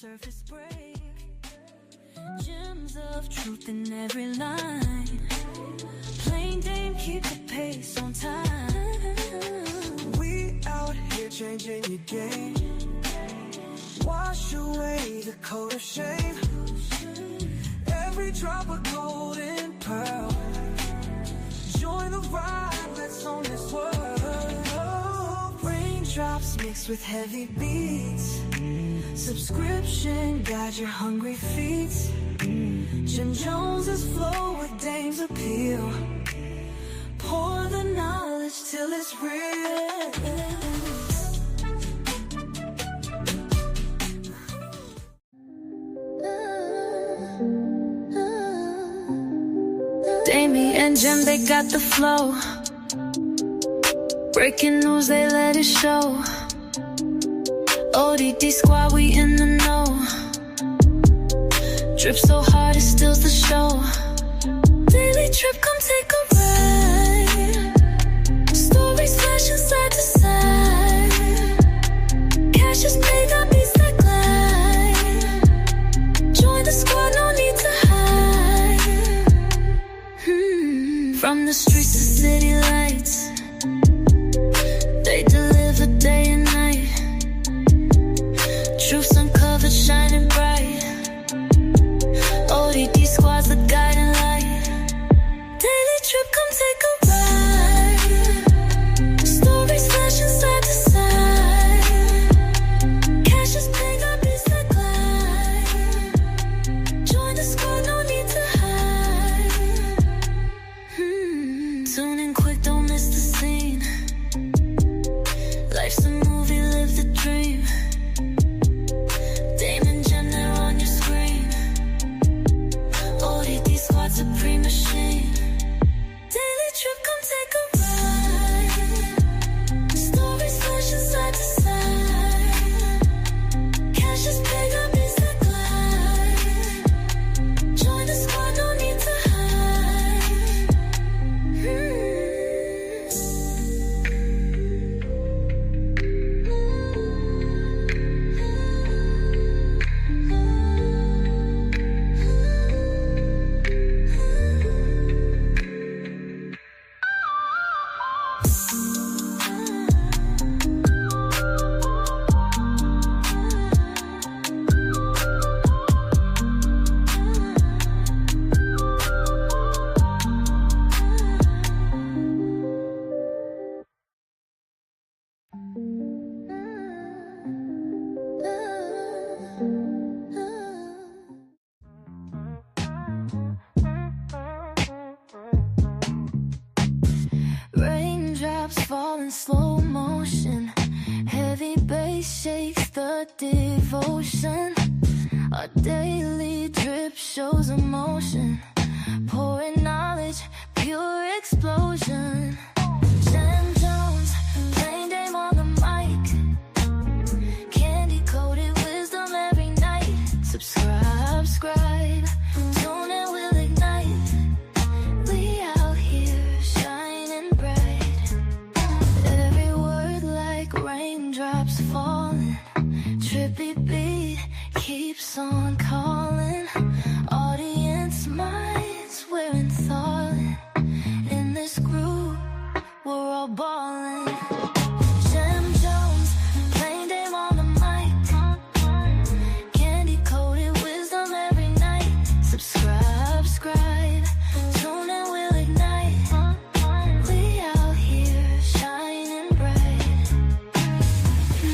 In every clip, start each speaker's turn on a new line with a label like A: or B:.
A: surface break. Gems of truth in every line. Plain Dame, keep the pace on time.
B: We out here changing your game. Wash away the coat of shame. Every drop of golden pearl. Join the ride, let's own this world. Raindrops mixed with heavy beats. Subscription guide your hungry feet. Gem Jonez's flow with Dame's appeal. Pour the knowledge till it's real.
A: Dame and Gem, they got the flow. Breaking news, they let it show. ODD squad, we in the know. Drip so hard, it steals the show. Daily trip, come take a ride. Stories flashing side to side. Cash is paid, got beats that glide. Join the squad, no need to hide. From the streets to city lights, they deliver day and night. Truths uncovered, shining bright. ODD squad's the guiding light. Daily trip, come take a ride. Stories flashing side to side. Cash is paid, got beats that glide. Join the squad, no need to hide. Tune in quick, don't miss the scene. Life's a movie, live the dream. Dame and Gem, they're on your screen. ODD squad, supreme machine. Daily trip, come take a ride. Stories flashing side to side. Cash is paid, got beats that glide. Join the squad, no need to hide. Raindrops fall in slow motion. Heavy bass shakes the devotion. Our daily drip shows emotion. Pouring knowledge, pure explosion. Gem Jonez, Plain Dame on the mic. Candy coated wisdom every night. Subscribe, scribe. Tune in, we'll ignite. We out here shining bright. Every word like raindrops falling. Trippy beat keeps on calling. Audience minds, we're enthralling. In this group, we're all ballin'. Gem Jonez, Plain Dame on the mic. Candy coated wisdom every night. Subscribe, scribe. Tune in, we'll ignite. We out here shining bright.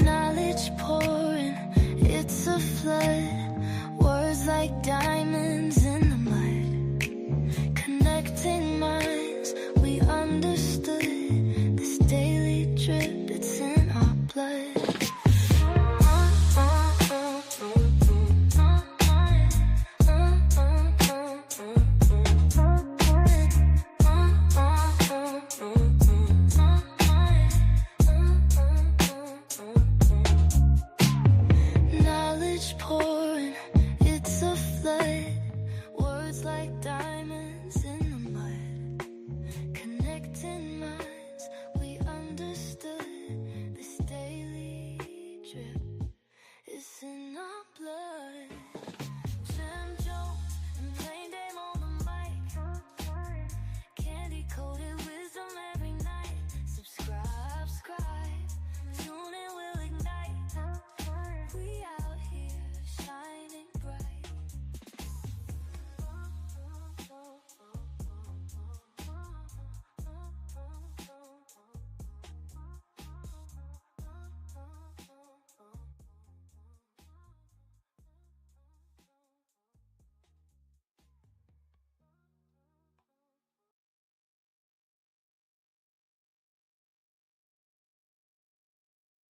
A: Knowledge pouring, it's a flood. Words like diamonds in the mud. Connecting minds, we understood. This daily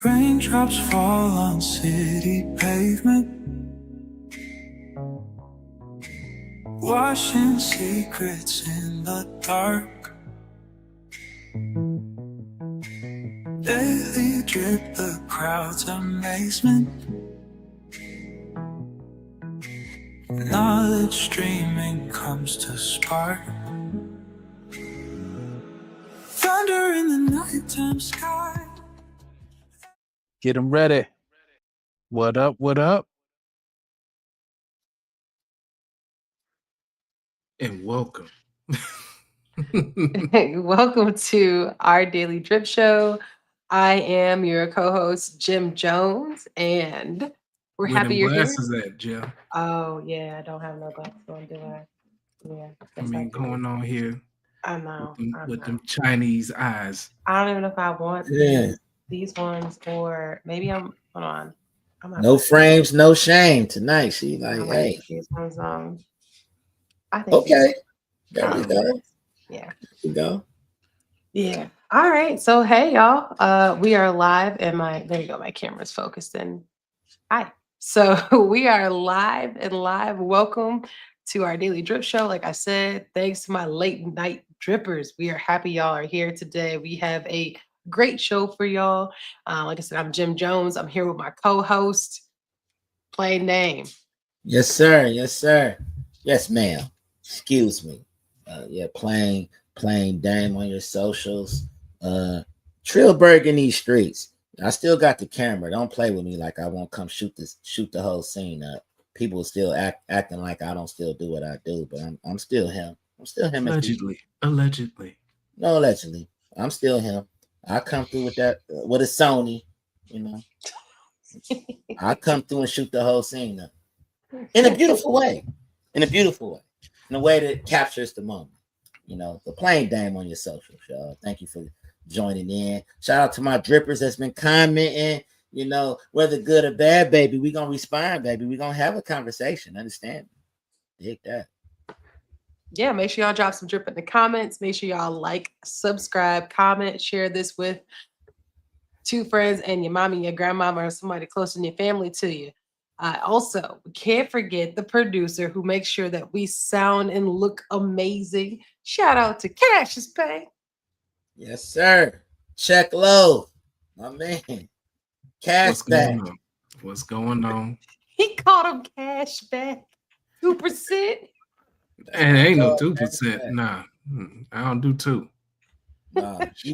B: Raindrops fall on city pavement, washing secrets in the dark. Daily drip, the crowd's amazement. Knowledge streaming comes to spark. Thunder in the nighttime sky.
C: Get them ready. What up? What up? And welcome.
D: Welcome to our daily drip show. I am your co-host, Gem Jonez, and we're
C: Where
D: happy
C: them
D: you're here.
C: glasses at, Jim?
D: Oh, yeah, I don't have no glasses on, do I? Yeah.
C: I mean, going on here
D: I know.
C: with them Chinese eyes.
D: I don't even know if I want these ones or maybe hold on.
E: No frames, no shame tonight. She like, hey.
D: These ones I think
E: okay. There we go.
D: Yeah.
E: There we go.
D: Yeah. All right. So hey y'all. We are live and there you go. My camera's focused in. Hi. So we are live. Welcome to our daily drip show. Like I said, thanks to my late night drippers. We are happy y'all are here today. We have a great show for y'all. Like I said, I'm Gem Jonez. I'm here with my co-host, Plain Name.
E: Yes, sir. Yes, sir. Yes, ma'am. Excuse me. Yeah, plain Dame on your socials. Trillberg in these streets. I still got the camera. Don't play with me like I won't come shoot the whole scene up. People still acting like I don't still do what I do, but I'm still him. I'm still him.
C: Allegedly.
E: No, allegedly. I'm still him. I come through with that with a Sony, you know. I come through and shoot the whole scene up in a beautiful way. In a way that captures the moment. You know, the Plain Dame on your socials, y'all. Thank you for joining in. Shout out to my drippers that's been commenting. You know, whether good or bad, baby, we gonna respond, baby. We gonna have a conversation. Understand? Dig that.
D: Yeah, make sure y'all drop some drip in the comments. Make sure y'all like, subscribe, comment, share this with 2 friends and your mommy, your grandmama, or somebody close in your family to you. Also, we can't forget the producer who makes sure that we sound and look amazing. Shout out to Cassius Pay.
E: Yes, sir. Check low, my man. Cash back.
C: What's going on?
D: He called him cash back. 2%.
C: And ain't no 2%. Nah, I don't do 2.
E: Nah, he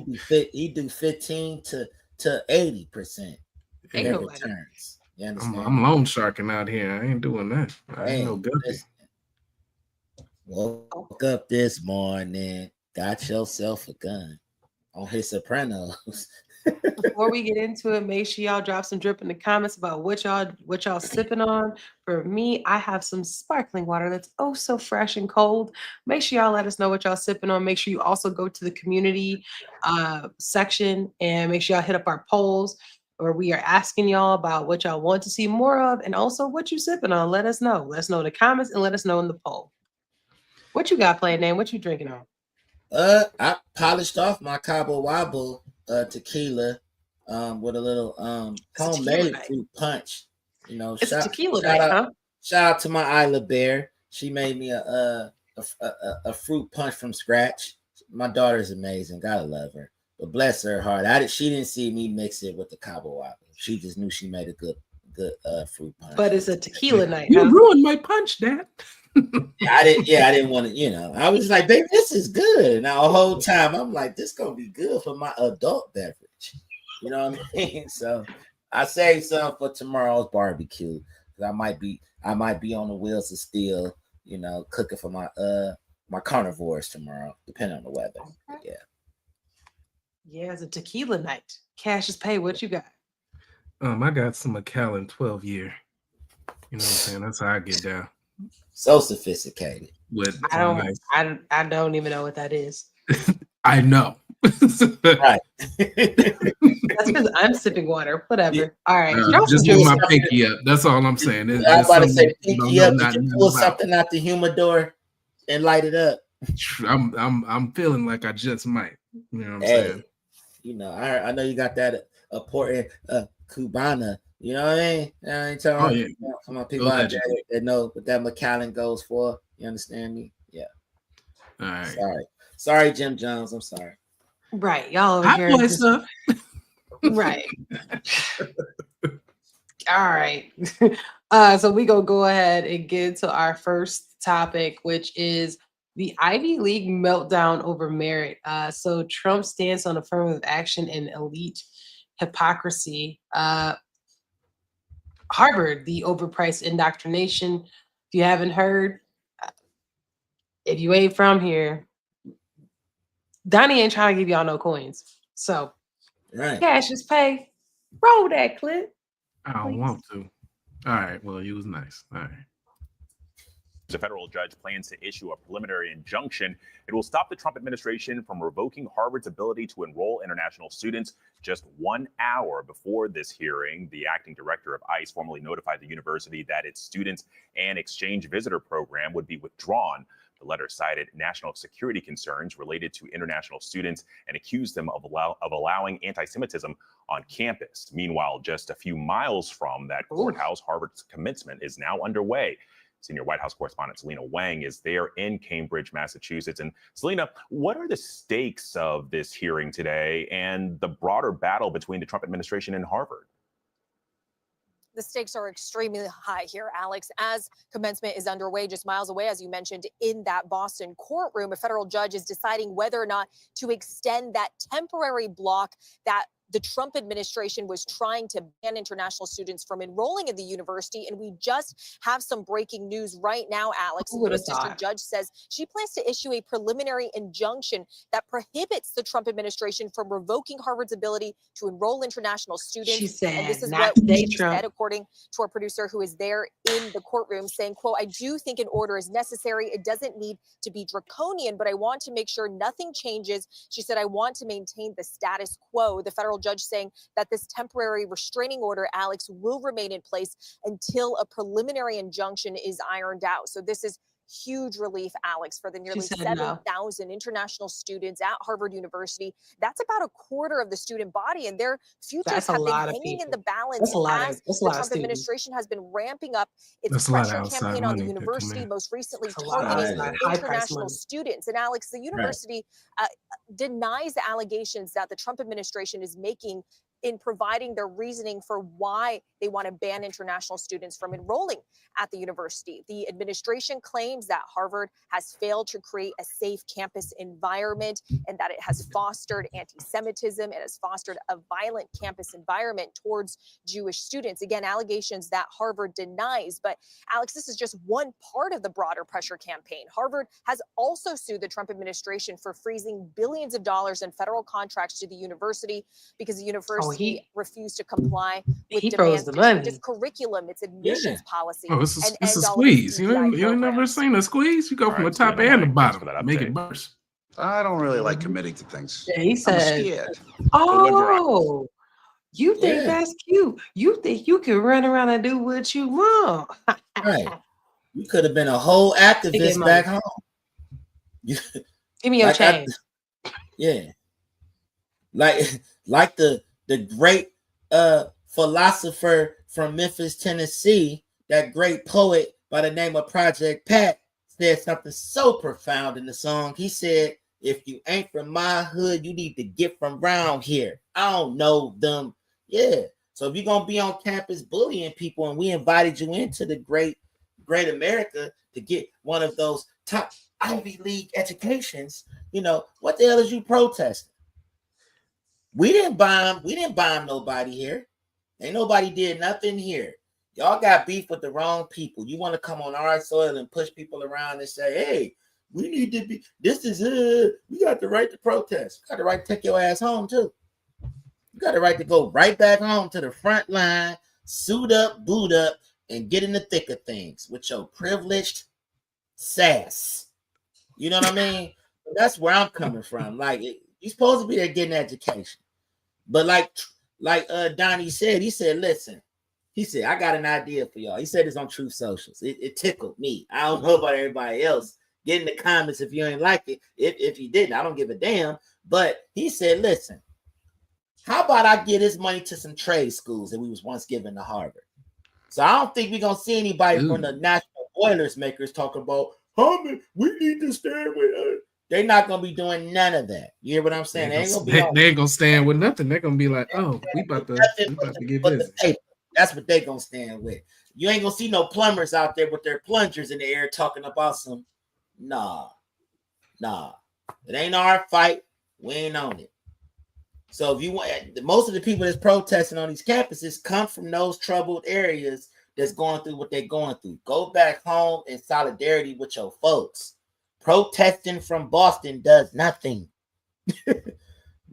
E: do 15 to 80% in returns. You understand?
C: I'm loan sharking out here. I ain't doing that. I ain't no guppy.
E: Woke up this morning, got yourself a gun on his Sopranos.
D: Before we get into it, make sure y'all drop some drip in the comments about what y'all sipping on. For me, I have some sparkling water that's oh so fresh and cold. Make sure y'all let us know what y'all sipping on. Make sure you also go to the community section and make sure y'all hit up our polls where we are asking y'all about what y'all want to see more of and also what you sipping on. Let us know. Let us know in the comments and let us know in the poll. What you got, Plain Name? What you drinking on?
E: I polished off my Cabo Wabo tequila with a little homemade fruit punch. You know,
D: it's tequila night, huh?
E: Shout out to my Isla Bear. She made me a fruit punch from scratch. My daughter's amazing. Gotta love her. But bless her heart. She didn't see me mix it with the Cabo Wabo. She just knew she made a good fruit punch.
D: But it's a tequila night.
C: You ruined my punch, Dad.
E: I didn't want to, you know. I was like, baby, this is good. Now the whole time I'm like, this gonna be good for my adult beverage. You know what I mean? So I saved some for tomorrow's barbecue. I might be on the wheels of steel, you know, cooking for my carnivores tomorrow, depending on the weather. Yeah.
D: Yeah, it's a tequila night. Cassius Pay, what you got?
C: I got some Macallan 12 year. You know what I'm saying? That's how I get down.
E: So sophisticated.
D: I don't even know what that is.
C: I know.
E: Right.
D: That's because I'm sipping water. Whatever.
E: Yeah.
D: All right.
C: Just move my pinky up. That's all I'm saying.
E: I was about to say pinky up. Did you pull something out the humidor and light it up?
C: I'm feeling like I just might. You know what I'm saying?
E: You know, I know you got that a Port Cubana. You know what I mean? I ain't talking for my people out there that know what that McAllen goes for. You understand me? Yeah.
C: All right.
E: Sorry, Gem Jonez. I'm sorry.
D: Right. Y'all over
C: I
D: here.
C: play stuff.
D: Right. All right. So we gonna go ahead and get to our first topic, which is the Ivy League meltdown over merit. So Trump's stance on affirmative action and elite hypocrisy. Harvard, the overpriced indoctrination. If you haven't heard, if you ain't from here, Donnie ain't trying to give y'all no coins. So cash is pay. Roll that clip.
C: I don't want to. All right. Well, he was nice. All right.
F: A federal judge plans to issue a preliminary injunction. It will stop the Trump administration from revoking Harvard's ability to enroll international students. Just 1 hour before this hearing, the acting director of ICE formally notified the university that its students and exchange visitor program would be withdrawn. The letter cited national security concerns related to international students and accused them of allowing anti-Semitism on campus. Meanwhile, just a few miles from that courthouse, Harvard's commencement is now underway. Senior White House correspondent Selena Wang is there in Cambridge, Massachusetts. And Selena, what are the stakes of this hearing today and the broader battle between the Trump administration and Harvard?
G: The stakes are extremely high here, Alex, as commencement is underway just miles away, as you mentioned, in that Boston courtroom. A federal judge is deciding whether or not to extend that temporary block that the Trump administration was trying to ban international students from enrolling in the university. And we just have some breaking news right now, Alex. The U.S. District Judge says she plans to issue a preliminary injunction that prohibits the Trump administration from revoking Harvard's ability to enroll international students.
D: She said,
G: and this is
D: not
G: what
D: today,
G: she
D: Trump.
G: said, according to our producer who is there in the courtroom, saying, quote, "I do think an order is necessary. It doesn't need to be draconian, but I want to make sure nothing changes." She said, "I want to maintain the status quo." The federal judge saying that this temporary restraining order, Alex, will remain in place until a preliminary injunction is ironed out. So this is huge relief, Alex, for the nearly 7,000 international students at Harvard University. That's about a quarter of the student body, and their futures have been hanging in the balance as the Trump administration has been ramping up its pressure campaign on the university, most recently targeting international students. And Alex, the university denies the allegations that the Trump administration is making in providing their reasoning for why they want to ban international students from enrolling at the university. The administration claims that Harvard has failed to create a safe campus environment and that it has fostered anti-Semitism. It has fostered a violent campus environment towards Jewish students. Again, allegations that Harvard denies. But Alex, this is just one part of the broader pressure campaign. Harvard has also sued the Trump administration for freezing billions of dollars in federal contracts to the university because the university refused to comply with demands to change its curriculum, its admissions policy.
C: Oh, it's a squeeze. You ain't never seen a squeeze? You go from the top and the bottom. Make it burst.
H: I don't really like committing to things.
D: Yeah, he said,
H: I'm scared.
D: "Oh, you think that's cute? You think you can run around and do what you want?"
E: Right. You could have been a whole activist back home.
D: Give me your change.
E: Like the great philosopher from Memphis, Tennessee, that great poet by the name of Project Pat, said something so profound in the song. He said, "If you ain't from my hood, you need to get from round here. I don't know them." Yeah. So if you're gonna be on campus bullying people, and we invited you into the great America to get one of those top Ivy League educations, you know, what the hell is you protesting? We didn't bomb nobody here. Ain't nobody did nothing here. Y'all got beef with the wrong people. You want to come on our soil and push people around and say, "Hey, we need to be, we got the right to protest. You got the right to take your ass home too. You got the right to go right back home to the front line, suit up, boot up, and get in the thick of things with your privileged sass." You know what I mean? That's where I'm coming from. Like, you're supposed to be there getting education. But like Donnie said, he said, "Listen," he said, "I got an idea for y'all." He said this on Truth Socials. It tickled me. I don't know about everybody else. Get in the comments if you ain't like it. If you didn't, I don't give a damn. But he said, "Listen, How about I give this money to some trade schools that we was once given to Harvard? So I don't think we're gonna see anybody from the national boilers makers talking about Harvard. We need to stand with us. They're not gonna be doing none of that. You hear what I'm saying?
C: They ain't gonna stand with nothing. They're gonna be like, oh, we about to get busy.
E: That's what they gonna stand with. You ain't gonna see no plumbers out there with their plungers in the air talking about some. Nah. It ain't our fight. We ain't on it. So if you want, most of the people that's protesting on these campuses come from those troubled areas that's going through what they're going through. Go back home in solidarity with your folks. Protesting from Boston does nothing.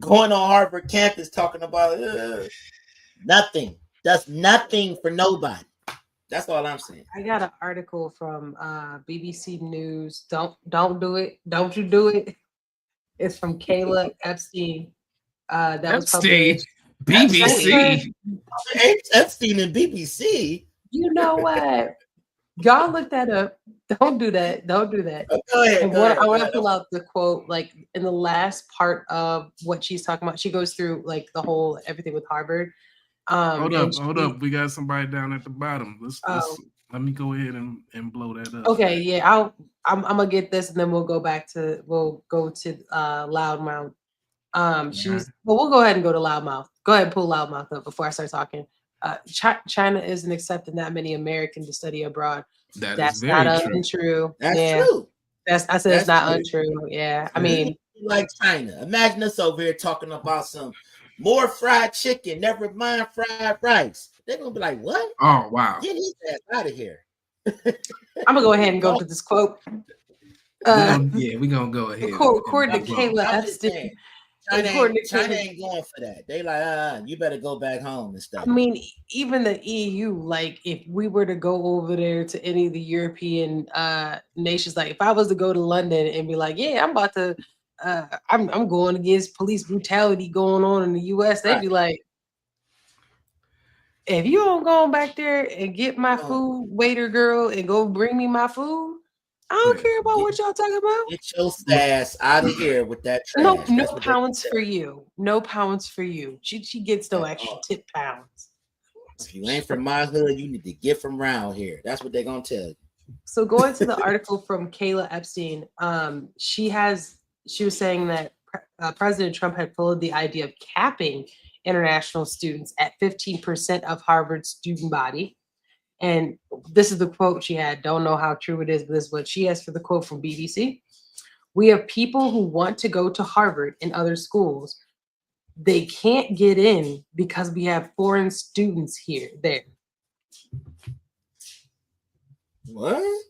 E: Going on Harvard campus talking about nothing. Does nothing for nobody. That's all I'm saying. I
D: got an article from BBC News. Don't do it. Don't you do it. It's from Kayla Epstein. That
C: Epstein.
D: was
C: published. BBC.
E: Epstein and BBC.
D: You know what? Y'all look that up. Don't do that. Don't do that.
E: Go ahead.
D: I want to pull out the quote, like in the last part of what she's talking about. She goes through like the whole everything with Harvard.
C: Hold up. We got somebody down at the bottom. Let me go ahead and blow that up.
D: Okay, yeah. I'm gonna get this, and then we'll go to Loudmouth. We'll go ahead and go to Loudmouth. Go ahead and pull Loudmouth up before I start talking. China isn't accepting that many Americans to study abroad. That's not untrue.
E: That's true.
D: It's not untrue. Yeah, I mean,
E: like China. Imagine us over here talking about some more fried chicken, never mind fried rice. They're gonna be like, "What?
C: Oh wow!
E: Get his ass out of here."
D: I'm gonna go ahead and go to this quote.
C: We're gonna go ahead.
D: According to Kayla Epstein.
E: China ain't going for that. They like, you better go back home and stuff.
D: I mean, even the EU, like if we were to go over there to any of the European nations, like if I was to go to London and be like, yeah, I'm about to, I'm going against police brutality going on in the US, they'd be like, if you don't go back there and get my food, waiter girl, and go bring me my food, I don't care about what y'all talking about.
E: Get your ass out of here with that trash.
D: No pounds for you. No pounds for you. She gets no extra tip pounds.
E: If you ain't from my hood, you need to get from around here. That's what they're gonna tell you.
D: So going to the article from Kayla Epstein, she was saying that President Trump had followed the idea of capping international students at 15% of Harvard's student body. And this is the quote she had. Don't know how true it is, but this is what she has for the quote from BBC. We have people who want to go to Harvard and other schools. They can't get in because we have foreign students there.
E: What?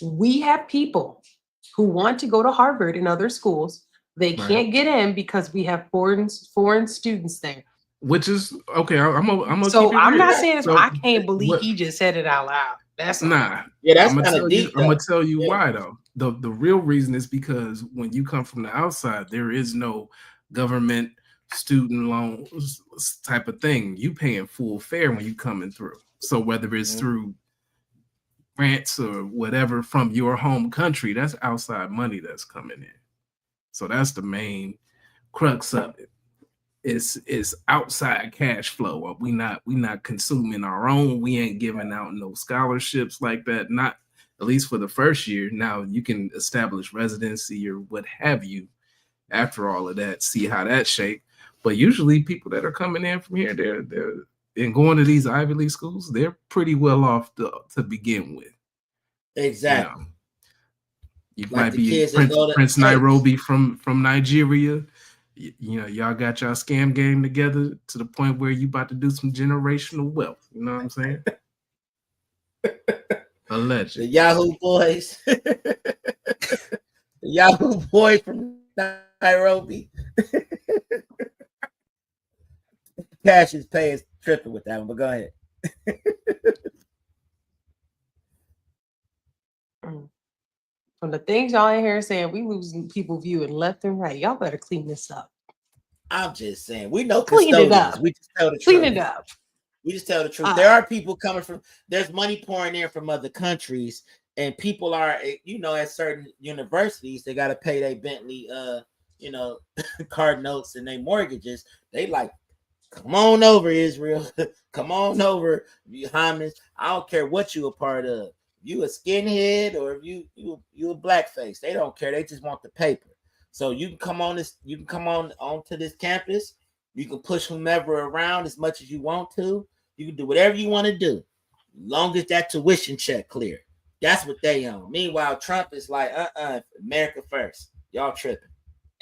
D: We have people who want to go to Harvard and other schools. They can't get in because we have foreign students there.
C: Which is okay. I'm
D: not saying this. I can't believe he just said it out loud. That's
C: nah.
E: Yeah, that's kind of deep.
C: I'm gonna tell you why though. The real reason is because when you come from the outside, there is no government student loans type of thing. You paying full fare when you coming through. So whether it's through grants or whatever from your home country, that's outside money that's coming in. So that's the main crux of it. It's outside cash flow. We not consuming our own. We ain't giving out no scholarships like that. Not at least for the first year. Now you can establish residency or what have you after all of that. See how that shape. But usually people that are coming in from here, they're and going to these Ivy League schools, they're pretty well off to begin with.
E: Exactly.
C: You might be Prince Nairobi from Nigeria. Y'all got y'all scam game together to the point where you about to do some generational wealth. You know what I'm saying? Alleged.
E: The Yahoo boys. The Yahoo boy from Nairobi. Cassius Pay is tripping with that one, but go ahead.
D: From the things y'all in here saying, we losing people viewing left and right. Y'all better clean this up.
E: I'm just saying, we know
D: clean it up.
E: We just tell the
D: truth.
E: Clean it up. We just tell the truth. There are people coming from. There's money pouring in from other countries, and people are, at certain universities, they got to pay their Bentley card notes and their mortgages. They like, come on over, Israel. Come on over, you Hamas. I don't care what you a part of. You a skinhead or if you a blackface. They don't care. They just want the paper. So you can come on this. You can come onto this campus. You can push whomever around as much as you want to. You can do whatever you want to do, long as that tuition check clear. That's what they own. Meanwhile, Trump is like, America first. Y'all tripping.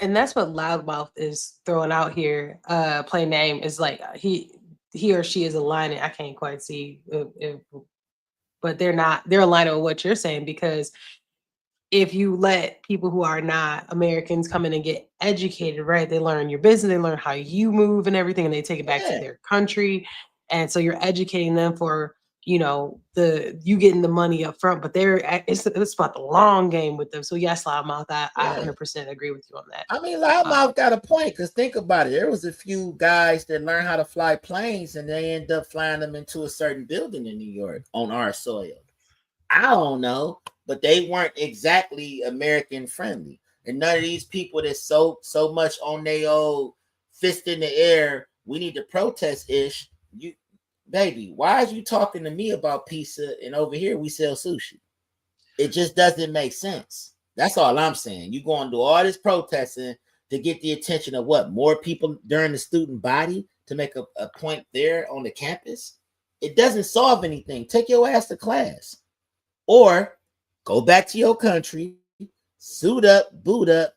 D: And that's what loudmouth is throwing out here. Plain name is like he or she is aligning. I can't quite see, but they're not. They're aligning with what you're saying, because if you let people who are not Americans come in and get educated, right? They learn your business, they learn how you move and everything, and they take it back to their country. And so you're educating them for, you getting the money up front, but it's about the long game with them. So yes, loudmouth, I 100% agree with you on that.
E: I mean, loudmouth got a point, because think about it. There was a few guys that learned how to fly planes, and they end up flying them into a certain building in New York on our soil. I don't know, but they weren't exactly American friendly. And none of these people that's so much on their old fist in the air, we need to protest ish. Baby, why are you talking to me about pizza and over here we sell sushi? It just doesn't make sense. That's all I'm saying. You going to do all this protesting to get the attention of what? More people during the student body to make a point there on the campus? It doesn't solve anything. Take your ass to class. Or go back to your country, suit up, boot up,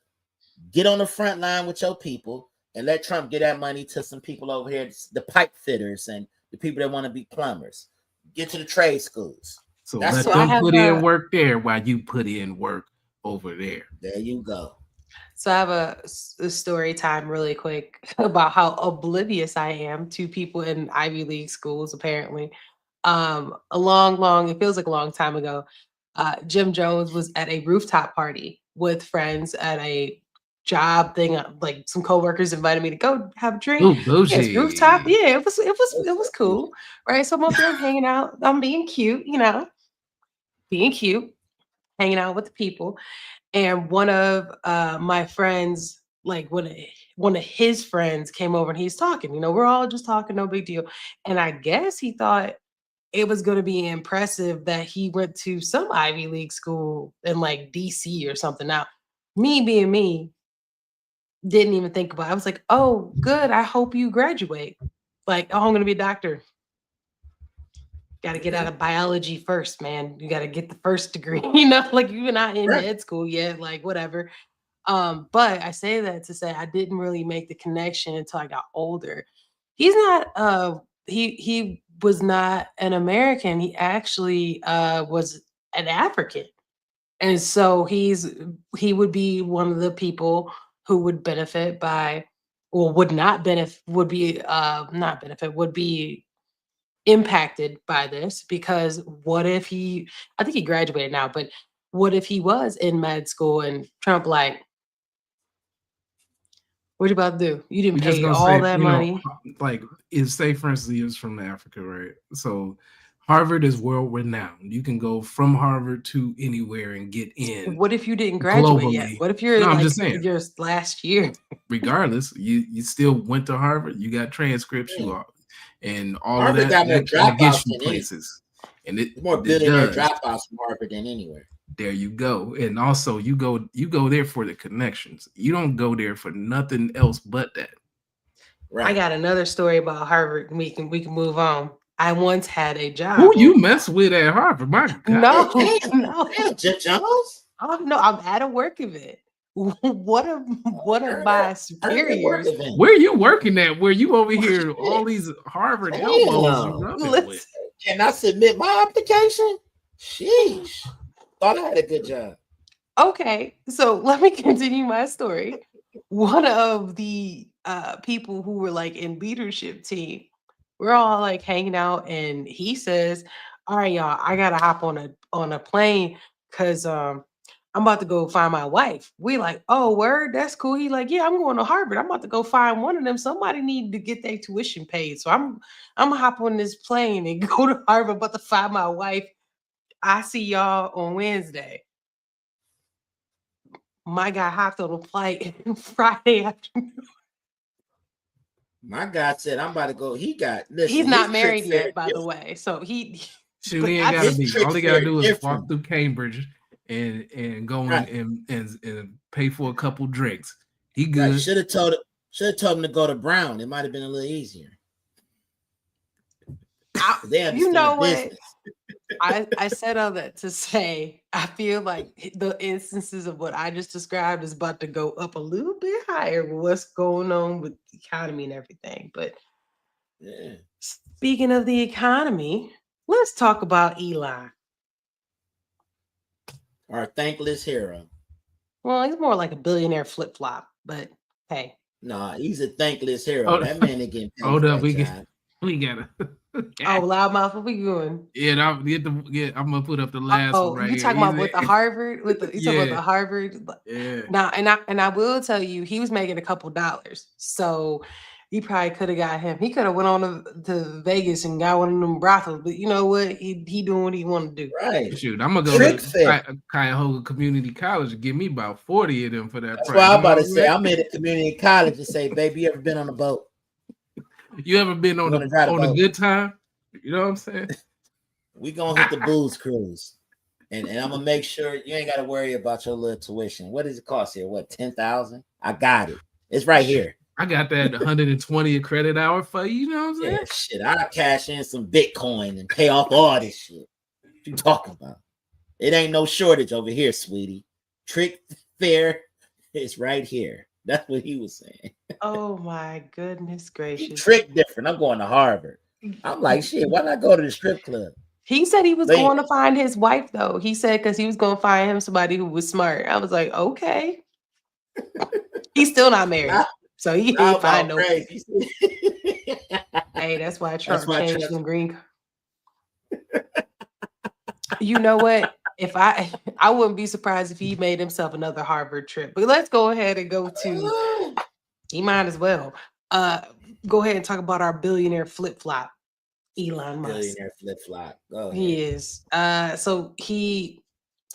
E: get on the front line with your people, and let Trump get that money to some people over here, the pipe fitters and the people that want to be plumbers. Get to the trade schools.
C: So let them put in work there while you put in work over there.
E: There you go.
D: So I have a story time really quick about how oblivious I am to people in Ivy League schools, apparently. It feels like a long time ago, Gem Jonez was at a rooftop party with friends at a job thing. Like some coworkers invited me to go have a drink. Yes, rooftop. Yeah, it was cool. Right. So I'm up there hanging out. I'm being cute, hanging out with the people. And one of my friends, like one of his friends came over and he's talking, we're all just talking, no big deal. And I guess he thought it was going to be impressive that he went to some Ivy League school in like DC or something. Now, me being me, didn't even think about it. I was like, oh, good. I hope you graduate. Like, oh, I'm going to be a doctor. Got to get out of biology first, man. You got to get the first degree, like you're not in med school yet, like whatever. But I say that to say I didn't really make the connection until I got older. He's not, he was not an American. He actually was an African. And so he would be one of the people who would benefit by, or would not benefit, would be not benefit, would be impacted by this, because what if I think he graduated now, but what if he was in med school and Trump like, what you about to do? You didn't pay all that money.
C: Like, say for instance, he was from Africa, right? So Harvard is world renowned. You can go from Harvard to anywhere and get in.
D: What if you didn't graduate
C: globally.
D: Yet? What if you're
C: I'm just saying,
D: your last year?
C: Regardless, you still went to Harvard. You got transcripts. You are, and all
E: Harvard
C: of that.
E: That
C: gets you places. And
E: it's more billionaire dropouts from Harvard than anywhere.
C: There you go. And also you go there for the connections. You don't go there for nothing else but that.
D: Right. I got another story about Harvard. We can move on. I once had a job.
C: Who you mess with at Harvard? My God.
D: No.
E: Jim Jonez?
D: Oh no, I'm at a work event. One of my superiors.
C: Where are you working at? Where you over here? All these Harvard elbows.
E: Can I submit my application? Sheesh. Thought I had a good job.
D: Okay, so let me continue my story. One of the people who were like in leadership team, we're all like hanging out, and he says, "All right, y'all, I gotta hop on a plane because I'm about to go find my wife." We like, "Oh, word, that's cool." He like, "Yeah, I'm going to Harvard. I'm about to go find one of them. Somebody need to get their tuition paid, so I'm gonna hop on this plane and go to Harvard. I'm about to find my wife. I see y'all on Wednesday." My guy hopped on a flight Friday afternoon.
E: My guy said, I'm about to go. Listen,
D: He's not
E: his
D: married
E: trick
D: yet, by the
E: different.
D: way. So he
C: Shoot,
D: but
C: he ain't
D: I
C: gotta
E: His
C: be.
E: trick
C: All he gotta
E: fare
C: do is
E: different.
C: walk through Cambridge and go
E: Right.
C: and pay for a couple drinks. He
E: Right.
C: good.
E: Should have told him to go to Brown. It might have been a little easier. They understand
D: you know what?
E: business.
D: I said all that to say I feel like the instances of what I just described is about to go up a little bit higher with what's going on with the economy and everything. But
E: Yeah.
D: speaking of the economy, let's talk about Elon.
E: Our thankless hero.
D: Well, he's more like a billionaire flip-flop, but hey.
E: Nah, he's a thankless hero.
C: Oh,
E: That man ain't getting paid
C: hold
E: for
C: up,
E: that
C: we
E: job.
C: gotta.
D: Oh, loudmouth, what we doing?
C: Yeah, I'm gonna put up the last one
D: Oh,
C: right
D: you
C: here.
D: talking about with the Harvard? With the you talking about
C: Yeah.
D: the Harvard?
C: Yeah.
D: Now, and I will tell you, he was making a couple dollars, so he probably could have got him. He could have went on to Vegas and got one of them brothels. But you know what? He doing what he want to do.
E: Right.
C: Shoot, I'm gonna go
E: Trick
C: to
E: fair.
C: Cuyahoga Community College and give me about 40 of them for that
E: That's
C: price.
E: why I'm
C: You know
E: about to
C: what
E: say.
C: I'm
E: I'm in a community college and say, baby, you ever been on a boat?
C: saying? You ever been on
E: wanna drive the
C: on a
E: boat?
C: good time? You know what I'm saying?
E: We gonna hit the booze cruise. And I'm gonna make sure you ain't gotta worry about your little tuition. What does it cost here? What, 10,000? I got it. It's right here.
C: I got that 120 a credit hour for you. You know what I'm saying?
E: Yeah, shit. I cash in some Bitcoin and pay off all this shit. What you talking about? It ain't no shortage over here, sweetie. Trick fair is right here. That's what he was saying.
D: Oh my goodness
E: He
D: gracious!
E: trick different. I'm going to Harvard. I'm like, shit, why not go to the strip club?
D: He said he was
E: They-
D: going to find his wife, though. He said because he was going to find him somebody who was smart. I was like, okay. He's still not married, so he
E: How
D: ain't find
E: about
D: no.
E: crazy?
D: Hey, that's why
E: That's
D: Trump
E: why
D: changed
E: Trump-
D: them green. You know what? If I wouldn't be surprised if he made himself another Harvard trip. But let's go ahead and go to. He might as well. Go ahead and talk about our billionaire flip flop, Elon Musk.
E: Billionaire flip flop.
D: He is. So he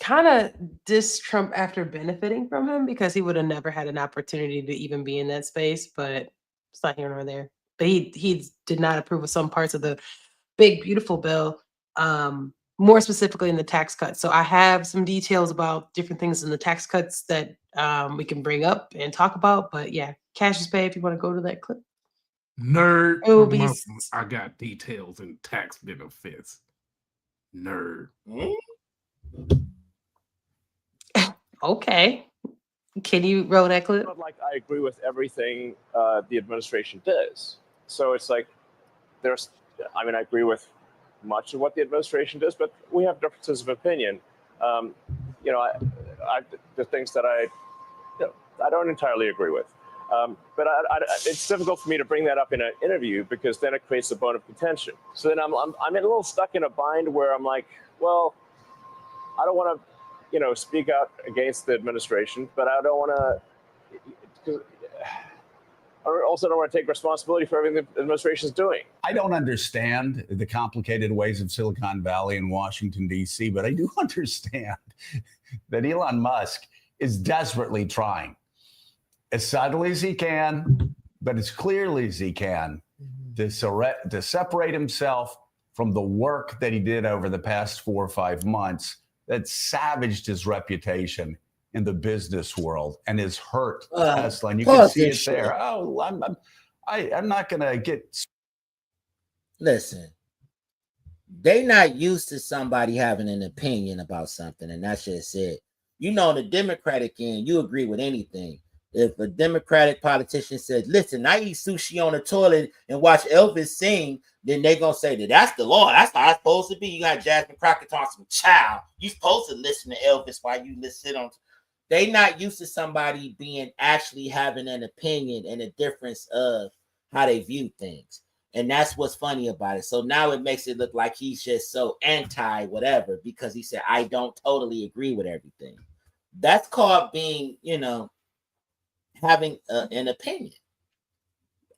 D: kind of dissed Trump after benefiting from him because he would have never had an opportunity to even be in that space. But it's not here nor there. But he did not approve of some parts of the big beautiful bill. More specifically in the tax cuts. So I have some details about different things in the tax cuts that we can bring up and talk about. But yeah, cash is pay if you want to go to that clip.
C: Nerd.
D: It will be
C: I got details and tax benefits. Nerd.
D: okay. Can you roll that clip?
I: Not like I agree with everything the administration does. So it's like I agree with much of what the administration does, but we have differences of opinion. The things that I don't entirely agree with. But it's difficult for me to bring that up in an interview because then it creates a bone of contention. So then I'm a little stuck in a bind where I'm like, well, I don't want to, speak out against the administration, but I don't want to. I also don't want to take responsibility for everything the administration is doing.
H: I don't understand the complicated ways of Silicon Valley and Washington, D.C., but I do understand that Elon Musk is desperately trying, as subtly as he can, but as clearly as he can, to separate himself from the work that he did over the past 4 or 5 months that savaged his reputation in the business world and has hurt Tesla. And you can see it there. Oh, I'm not going to get.
E: Listen, they not used to somebody having an opinion about something, and that's just it. On the Democratic end, you agree with anything. If a Democratic politician said, listen, I eat sushi on the toilet and watch Elvis sing, then they're going to say that's the law. That's how it's supposed to be. You got Jasmine Crockett talking some child. You're supposed to listen to Elvis while you sit on. They not used to somebody being actually having an opinion and a difference of how they view things. And that's what's funny about it. So now it makes it look like he's just so anti whatever because he said, I don't totally agree with everything. That's called being, having an opinion.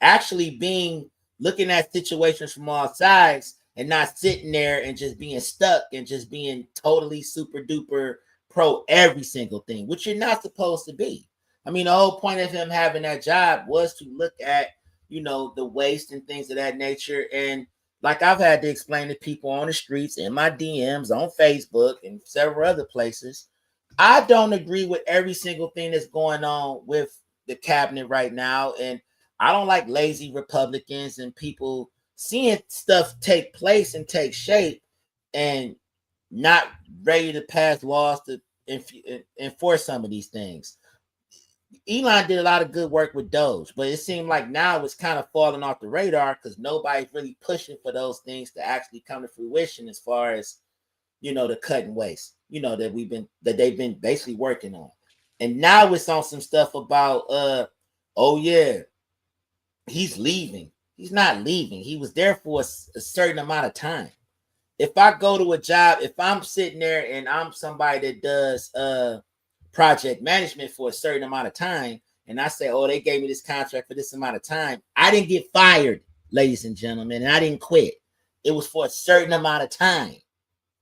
E: Actually looking at situations from all sides and not sitting there and just being stuck and just being totally super duper pro every single thing, which you're not supposed to be. I mean, the whole point of him having that job was to look at, you know, the waste and things of that nature. And like I've had to explain to people on the streets, in my DMs, on Facebook, and several other places, I don't agree with every single thing that's going on with the cabinet right now. And I don't like lazy Republicans and people seeing stuff take place and take shape and not ready to pass laws to enforce some of these things. Elon did a lot of good work with Doge, but it seemed like now it's kind of falling off the radar because nobody's really pushing for those things to actually come to fruition as far as, you know, the cut and waste, you know, that they've been basically working on. And now it's on some stuff about oh yeah, he's leaving. He's not leaving. He was there for a certain amount of time. If I go to a job, if I'm sitting there and I'm somebody that does project management for a certain amount of time, and I say, oh, they gave me this contract for this amount of time, I didn't get fired, ladies and gentlemen, and I didn't quit. It was for a certain amount of time.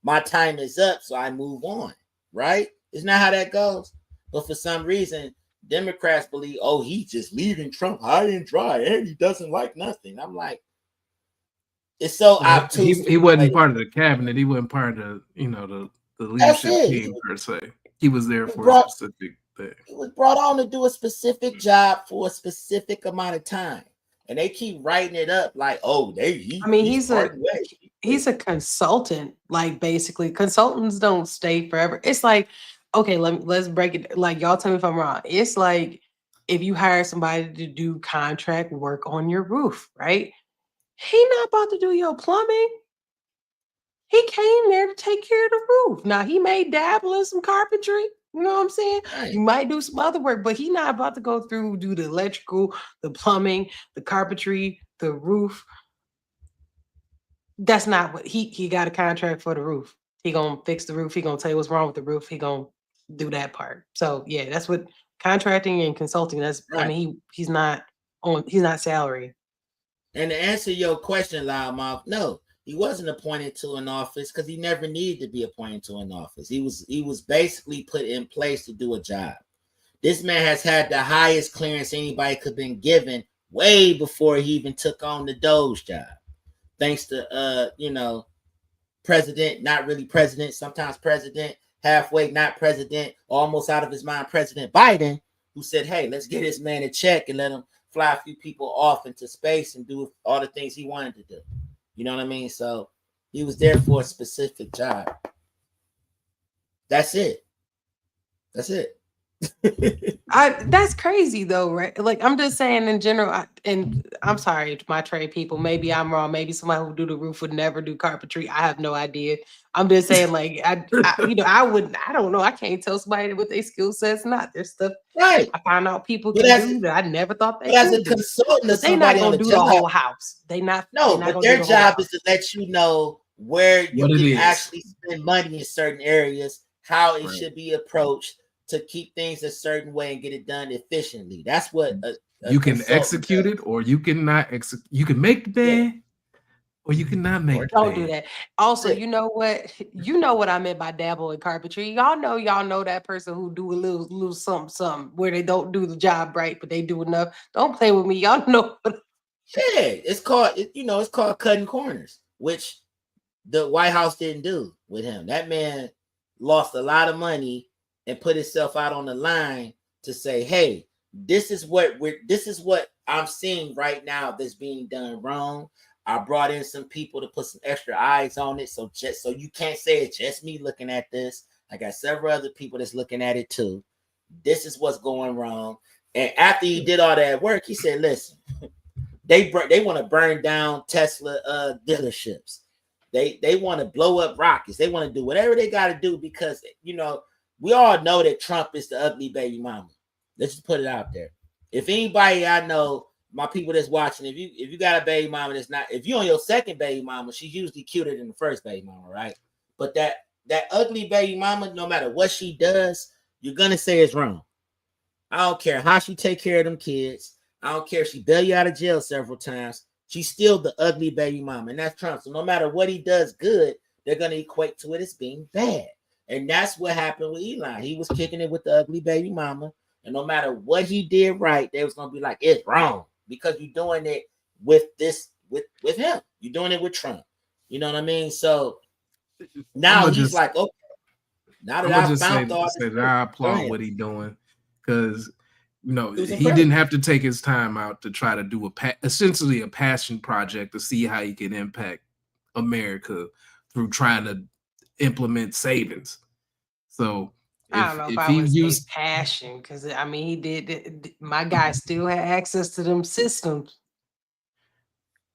E: My time is up, so I move on, right? Isn't that how that goes? But for some reason, Democrats believe, oh, he's just leaving Trump high and dry, and he doesn't like nothing. I'm like, it's so obtuse.
C: He wasn't part of the cabinet. He wasn't part of, you know, the leadership team per se. He was there for a specific thing.
E: He was brought on to do a specific job for a specific amount of time. And they keep writing it up like, oh, he's
D: a consultant. Like, basically, consultants don't stay forever. It's like, okay, let's break it. Like, y'all tell me if I'm wrong. It's like if you hire somebody to do contract work on your roof, right? He not about to do your plumbing. He came there to take care of the roof. Now, he may dabble in some carpentry. You know what I'm saying?
E: Right.
D: You might do some other work, but he not about to go through, do the electrical, the plumbing, the carpentry, the roof. That's not what he got a contract for the roof. He gonna fix the roof. He gonna tell you what's wrong with the roof. He gonna do that part. So yeah, that's what contracting and consulting. That's
E: right.
D: I mean, he's not salary.
E: And to answer your question, Loudmouth, no, he wasn't appointed to an office because he never needed to be appointed to an office. He was basically put in place to do a job. This man has had the highest clearance anybody could have been given way before he even took on the Doge job. Thanks to you know, president, not really president, sometimes president, halfway not president, almost out of his mind, President Biden, who said, hey, let's get this man a check and let him fly a few people off into space and do all the things he wanted to do. You know what I mean? So he was there for a specific job. That's it. That's it.
D: That's crazy though, right? Like, I'm just saying in general, and I'm sorry, my trade people, maybe I'm wrong. Maybe somebody who do the roof would never do carpentry. I have no idea. I'm just saying, like, I don't know. I can't tell somebody what their skill sets not. There's stuff
E: right.
D: I find out people can do that I never thought they could.
E: As a consultant,
D: they not gonna do the whole house.
E: But their job is to let you know where you can actually spend money in certain areas, how it should be approached to keep things a certain way and get it done efficiently. That's what
C: you can execute it, or you cannot execute. You can make the bed, or you cannot make the
D: Don't
C: bed.
D: do that. Also, you know what? You know what I meant by dabble in carpentry. Y'all know that person who do a little something where they don't do the job right, but they do enough. Don't play with me. Y'all know what.
E: Yeah, it's called cutting corners, which the White House didn't do with him. That man lost a lot of money and put himself out on the line to say, hey, this is what I'm seeing right now that's being done wrong. I brought in some people to put some extra eyes on it. So you can't say it's just me looking at this. I got several other people that's looking at it too. This is what's going wrong. And after he did all that work, he said, listen, they want to burn down Tesla dealerships. They want to blow up rockets. They want to do whatever they got to do because, you know, we all know that Trump is the ugly baby mama. Let's just put it out there. If anybody I know, my people that's watching, if you got a baby mama that's not, if you're on your second baby mama, she's usually cuter than the first baby mama, right? But that ugly baby mama, no matter what she does, you're gonna say it's wrong. I don't care how she take care of them kids. I don't care if she bail you out of jail several times. She's still the ugly baby mama, and that's Trump. So no matter what he does good, they're gonna equate to it as being bad. And that's what happened with Elon. He was kicking it with the ugly baby mama. And no matter what he did right, they was gonna be like, it's wrong because you're doing it with him. You're doing it with Trump. You know what I mean? So now he's like, okay, now that I found out,
C: say that I applaud what he's doing, because he didn't have to take his time out to try to do essentially a passion project to see how he can impact America through trying to implement savings. So
D: I don't know if I would say passion, because I mean he did. My guy still had access to them systems.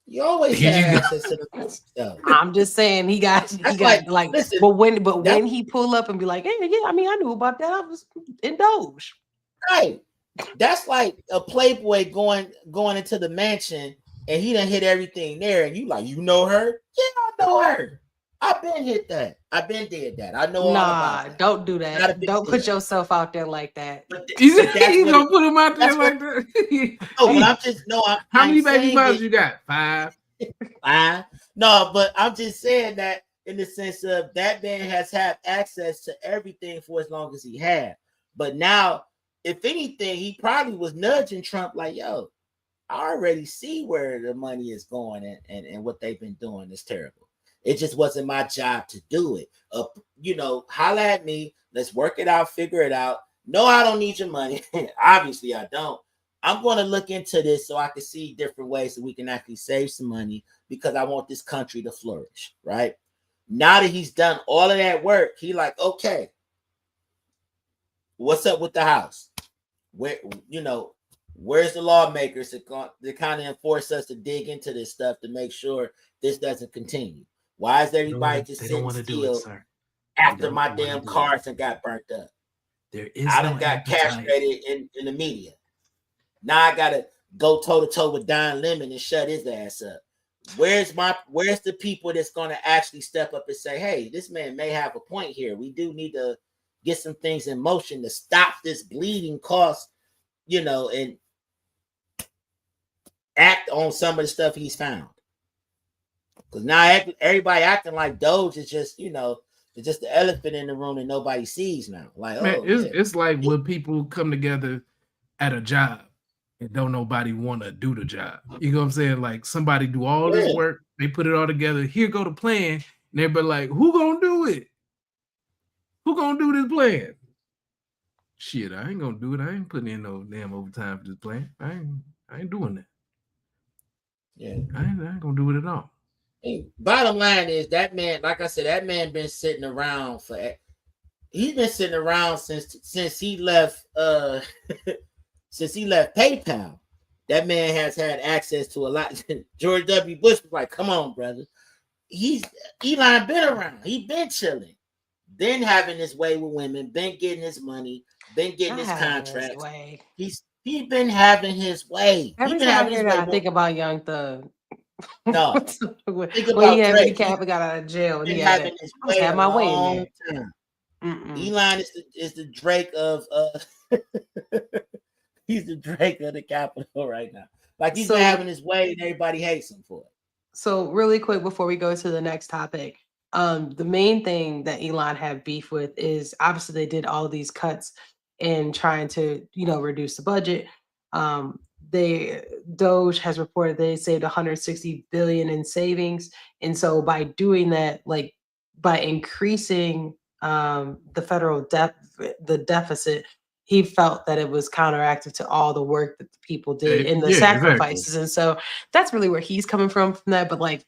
E: You always had access to the stuff.
D: I'm just saying he got like listen, when he pull up and be like, hey, yeah, I mean I knew about that. I was in Doge.
E: Right. That's like a playboy going into the mansion and he done hit everything there, and you like, you know her? Yeah, I know her. I've been hit that. I've been did that. I know all about that.
D: Don't do that. Don't put yourself out there like that.
C: He's gonna put him out there like that.
E: No, but I'm just
C: how many baby moms you got? 5.
E: 5. No, but I'm just saying that in the sense of that man has had access to everything for as long as he had. But now, if anything, he probably was nudging Trump like, yo, I already see where the money is going and what they've been doing is terrible. It just wasn't my job to do it. Holla at me. Let's work it out, figure it out. No, I don't need your money. Obviously, I don't. I'm going to look into this so I can see different ways so we can actually save some money because I want this country to flourish, right? Now that he's done all of that work, he like, okay, what's up with the House? Where's the lawmakers that kind of enforce us to dig into this stuff to make sure this doesn't continue? Why is everybody just sitting still after my damn cars and got burnt up? I done got castrated in the media. Now I gotta go toe to toe with Don Lemon and shut his ass up. Where's the people that's gonna actually step up and say, hey, this man may have a point here. We do need to get some things in motion to stop this bleeding cost, and act on some of the stuff he's found. Because now everybody acting like Doge is just, it's just the elephant in the room that nobody sees now. Like, man,
C: it's like when people come together at a job and don't nobody want to do the job. You know what I'm saying? Like somebody do all this work, they put it all together. Here go the plan, and everybody like, who gonna do it? Who gonna do this plan? Shit, I ain't gonna do it. I ain't putting in no damn overtime for this plan. I ain't doing that.
E: Yeah,
C: I ain't gonna do it at all.
E: Hey, bottom line is that man, like I said, that man been sitting around he's been sitting around since he left since he left PayPal. That man has had access to a lot. George W. Bush was like, come on, brother. Elon been around. He been chilling. Been having his way with women, been getting his money, been getting his contracts. He's been having his way.
D: Every time I think about Young Thug.
E: No.
D: He had recap, got out of jail. He had my way, man.
E: Elon is the Drake of he's the Drake of the Capitol right now. Like he's been having his way and everybody hates him for it.
D: So really quick before we go to the next topic, the main thing that Elon had beef with is obviously they did all these cuts in trying to, reduce the budget. Doge has reported they saved 160 billion in savings, and so by doing that, like by increasing the federal deficit, he felt that it was counteractive to all the work that the people did and the sacrifices, exactly. And so that's really where he's coming from that. But like,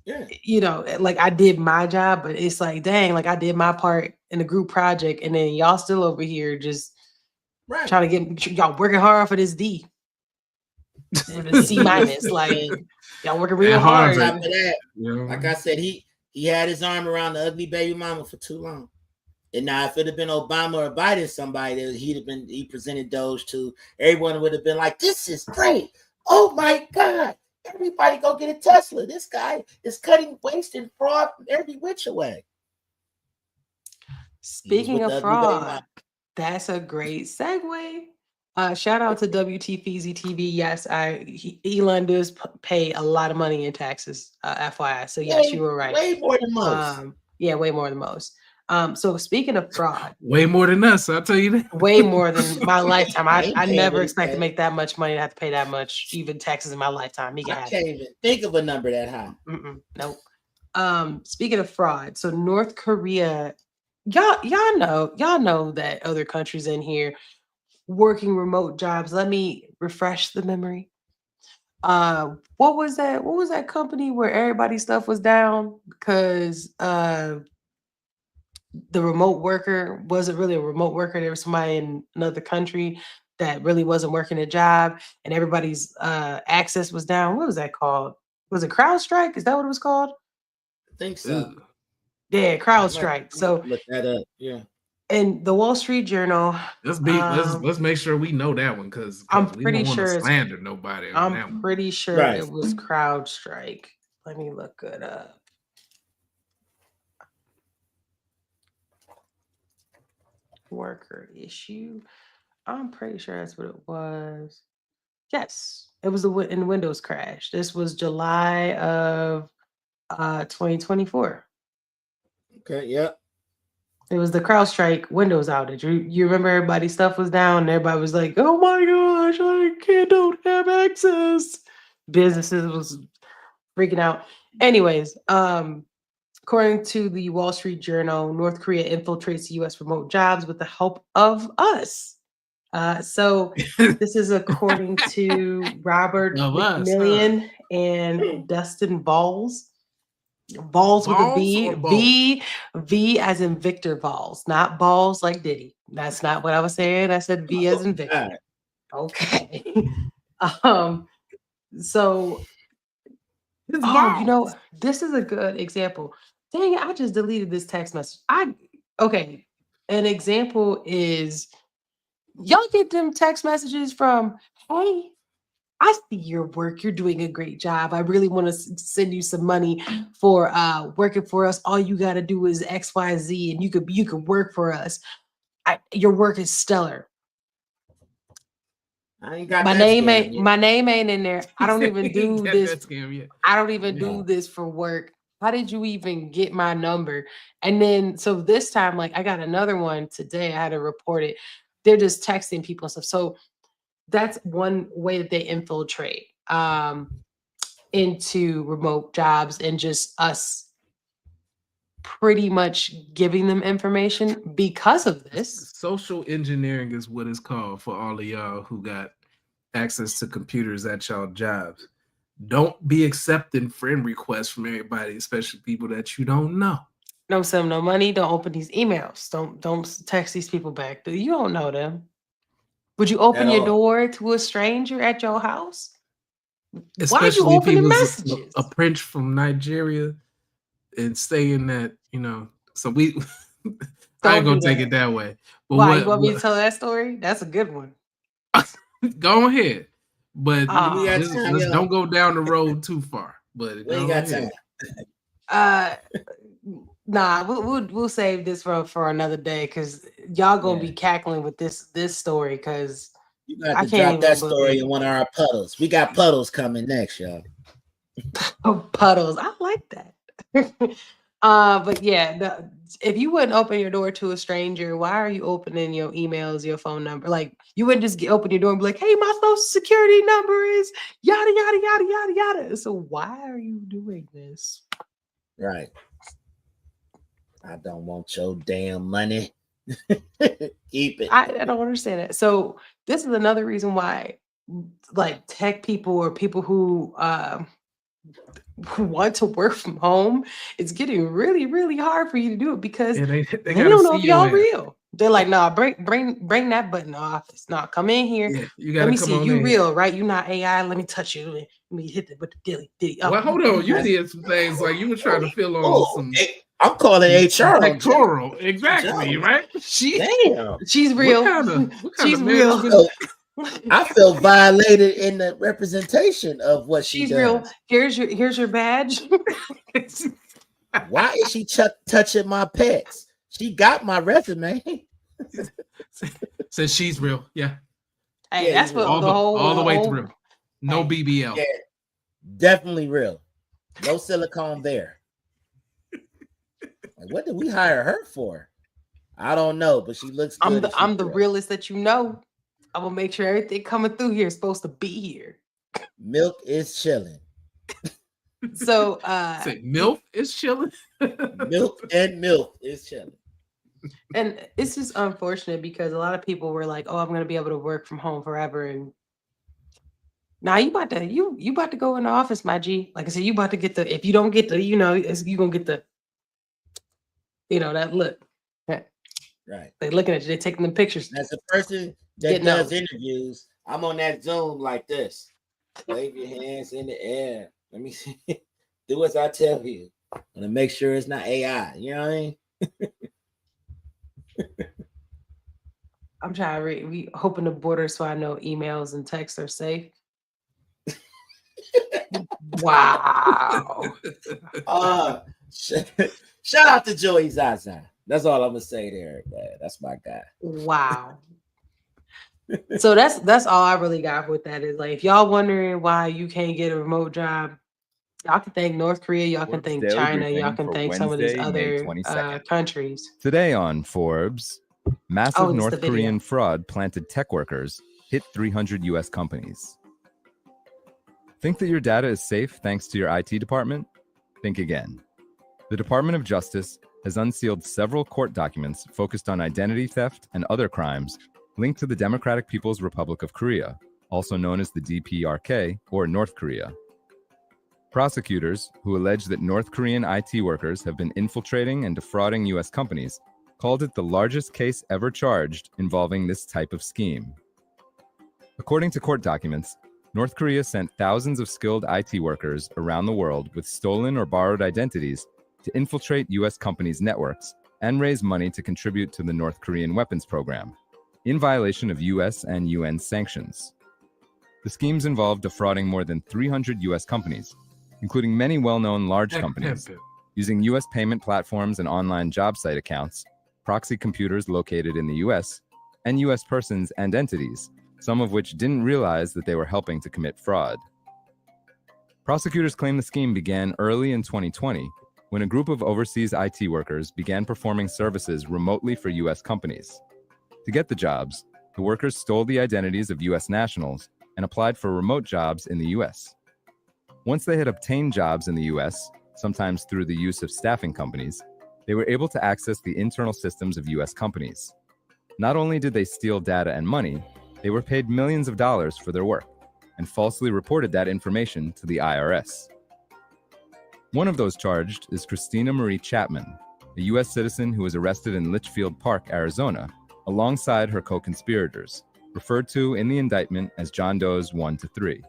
D: like I did my job, but it's like, dang, like I did my part in the group project, and then y'all still over here just. Right. Trying to get y'all working hard for this D. C minus, like y'all working real hard.
E: After that, like I said, he had his arm around the ugly baby mama for too long. And now, if it had been Obama or Biden, somebody he presented Doge to, everyone would have been like, "This is great! Oh my God! Everybody go get a Tesla! This guy is cutting waste and fraud from every which way."
D: Speaking of fraud. That's a great segue. Shout out to WT Feezy TV. Yes, Elon does pay a lot of money in taxes, FYI. So yes, you were right.
E: Way more than most.
D: Way more than most. So speaking of fraud,
C: Way more than us, I'll tell you that.
D: way more than my lifetime. I
E: ain't
D: never
E: paying
D: expect to
E: that.
D: make that much money to have to pay that much, even taxes in my lifetime. He
E: I
D: can have
E: can't
D: it.
E: even think of a number that high.
D: Nope. Speaking of fraud, so North Korea, y'all know that other countries in here working remote jobs. Let me refresh the memory. What was that? What was that company where everybody's stuff was down because the remote worker wasn't really a remote worker. There was somebody in another country that really wasn't working a job, and everybody's access was down. What was that called? Was it CrowdStrike? Is that what it was called?
E: I think so.
C: Ugh.
D: Yeah,
E: I might
D: CrowdStrike. So,
E: look that up. Yeah.
D: and the Wall Street Journal,
C: Let's make sure we know that one because
D: I'm
C: we
D: pretty
C: don't want to
D: sure it's
C: slander nobody on that
D: I'm
C: one.
D: pretty sure
E: Right.
D: it was CrowdStrike. Let me look it up. Worker issue. I'm pretty sure that's what it was. Yes, it was in Windows crash. This was July of 2024.
E: Okay. Yep.
D: It was the CrowdStrike Windows outage. You remember everybody's stuff was down and everybody was like, "Oh my gosh, don't have access." Businesses was freaking out. Anyways, according to the Wall Street Journal, North Korea infiltrates U.S. remote jobs with the help of us. So this is according to Robert
C: Of us,
D: McMillian and Dustin Balls. Balls with a
C: Balls
D: B.
C: or balls?
D: V as in Victor Balls, not balls like Diddy. That's not what I was saying. I said V as in Victor.
E: God.
D: Okay. So
C: It's
D: you know,
C: balls.
D: this is a good example. Dang it, I just deleted this text message. Okay. An example is y'all get them text messages from, "Hey, I see your work. You're doing a great job. I really want to send you some money for working for us. All you got to do is XYZ and you could work for us. Your work is stellar.
E: I ain't got
D: My
E: that
D: name
E: scam
D: ain't
E: yet.
D: my name ain't in there. I don't even
C: He
D: do
C: got
D: this.
C: that scam yet.
D: I don't even do
E: No.
D: this for work. How did you even get my number?" And then so this time, like I got another one today. I had to report it. They're just texting people and stuff. So that's one way that they infiltrate into remote jobs and just us pretty much giving them information because of this.
C: Social engineering is what it's called for all of y'all who got access to computers at y'all jobs. Don't be accepting friend requests from everybody, especially people that you don't know.
D: Don't send them no money. Don't open these emails. Don't text these people back. You don't know them. Would you open
E: At
D: your
E: all.
D: door to a stranger at your house? Why are you
C: Especially if he
D: opening
C: was
D: messages?
C: a prince from Nigeria and saying that, so we I ain't
D: Don't
C: gonna
D: do
C: take
D: that.
C: it that way. But
D: Why you want me to tell that story? That's a good one.
C: go ahead. But
E: We got
C: just
E: time, y'all.
C: don't go down the road too far. But
E: We ain't
C: go
E: got
C: ahead.
E: time.
D: Nah, we'll save this for another day because y'all gonna be
E: Yeah.
D: cackling with this story because
E: You got
D: I
E: to
D: can't
E: drop that
D: even
E: story
D: believe
E: in one of our puddles. We got puddles coming next, y'all.
D: puddles. I like that. But yeah, if you wouldn't open your door to a stranger, why are you opening your emails, your phone number? Like you wouldn't just open your door and be like, "Hey, my social security number is yada yada yada yada yada." So why are you doing this?
E: Right. I don't want your damn money. Keep it.
D: I don't understand it. So this is another reason why, like tech people or people who want to work from home, it's getting really, really hard for you to do it because
C: Yeah, they
D: they
C: gotta
D: don't know
C: see
D: if
C: your
D: y'all
C: ass.
D: real. They're like, "Nah, bring that button off. It's not come in here.
C: Yeah, you
D: Let
C: gotta
D: me
C: come
D: see
C: on
D: you
C: in.
D: real, right? You not AI. Let me touch you. Let me hit it with the dilly. Oh,
C: Well, hold on. You
E: That's-
C: did some things like you were trying to fill on
E: Oh,
C: some
E: I'm calling HR on
C: pectoral. Exactly,
E: Joe.
C: right? She
E: Damn.
D: she's real.
C: what kind
D: She's
C: of
D: real.
C: management?
E: I felt violated in the representation of what she
D: She's
E: does.
D: real. Here's your badge.
E: Why is she touching my pets? She got my resume.
C: Says she's real. Yeah.
D: Hey,
E: Yeah,
D: that's
E: he's
D: what
E: real.
C: All the way
D: whole-
C: through. No
D: Hey.
C: BBL.
E: Yeah, definitely real. No silicone there. Like, what did we hire her for? I don't know, but she looks good.
D: I'm the realist that you know. I'm gonna make sure everything coming through here is supposed to be here.
E: Milk is chilling.
D: So
C: Say MILF is chilling.
E: Milk is chilling.
D: And it's just unfortunate because a lot of people were like, "Oh, I'm gonna be able to work from home forever," and now you about to go in the office, my G. Like I said, you about to get the. If you don't get the, you gonna get the, that look.
E: Right.
D: They looking at you. They taking them pictures.
E: As a person that does interviews, I'm on that Zoom like this. Wave your hands in the air. Let me see. Do as I tell you. I'm gonna make sure it's not AI. You know what I mean?
D: I'm trying to read. We open the border so I know emails and texts are safe. Wow.
E: Shout out to Joey Zaza. That's all I'm gonna say there, man. That's my guy.
D: Wow. So that's all I really got with that is like if y'all wondering why you can't get a remote job, y'all can thank North Korea, y'all can thank
J: Daily
D: China,
J: briefing
D: y'all can
J: for
D: thank some of these
J: Wednesday, May
D: other
J: 22nd.
D: countries.
J: Today on Forbes, massive
D: it's the
J: North
D: video.
J: Korean fraud planted tech workers hit 300 US companies. Think that your data is safe thanks to your IT department? Think again. The Department of Justice has unsealed several court documents focused on identity theft and other crimes linked to the Democratic People's Republic of Korea, also known as the DPRK or North Korea. Prosecutors, who allege that North Korean IT workers have been infiltrating and defrauding US companies, called it the largest case ever charged involving this type of scheme. According to court documents, North Korea sent thousands of skilled IT workers around the world with stolen or borrowed identities to infiltrate US companies' networks and raise money to contribute to the North Korean weapons program, in violation of US and UN sanctions. The schemes involved defrauding more than 300 US companies, including many well-known large companies, using US payment platforms and online job site accounts, proxy computers located in the US, and US persons and entities, some of which didn't realize that they were helping to commit fraud. Prosecutors claim the scheme began early in 2020 when a group of overseas IT workers began performing services remotely for US companies. To get the jobs, the workers stole the identities of US nationals and applied for remote jobs in the US. Once they had obtained jobs in the US, sometimes through the use of staffing companies, they were able to access the internal systems of US companies. Not only did they steal data and money, they were paid millions of dollars for their work and falsely reported that information to the IRS. One of those charged is Christina Marie Chapman, a US citizen who was arrested in Litchfield Park, Arizona, alongside her co-conspirators, referred to in the indictment as John Doe's 1 to 3.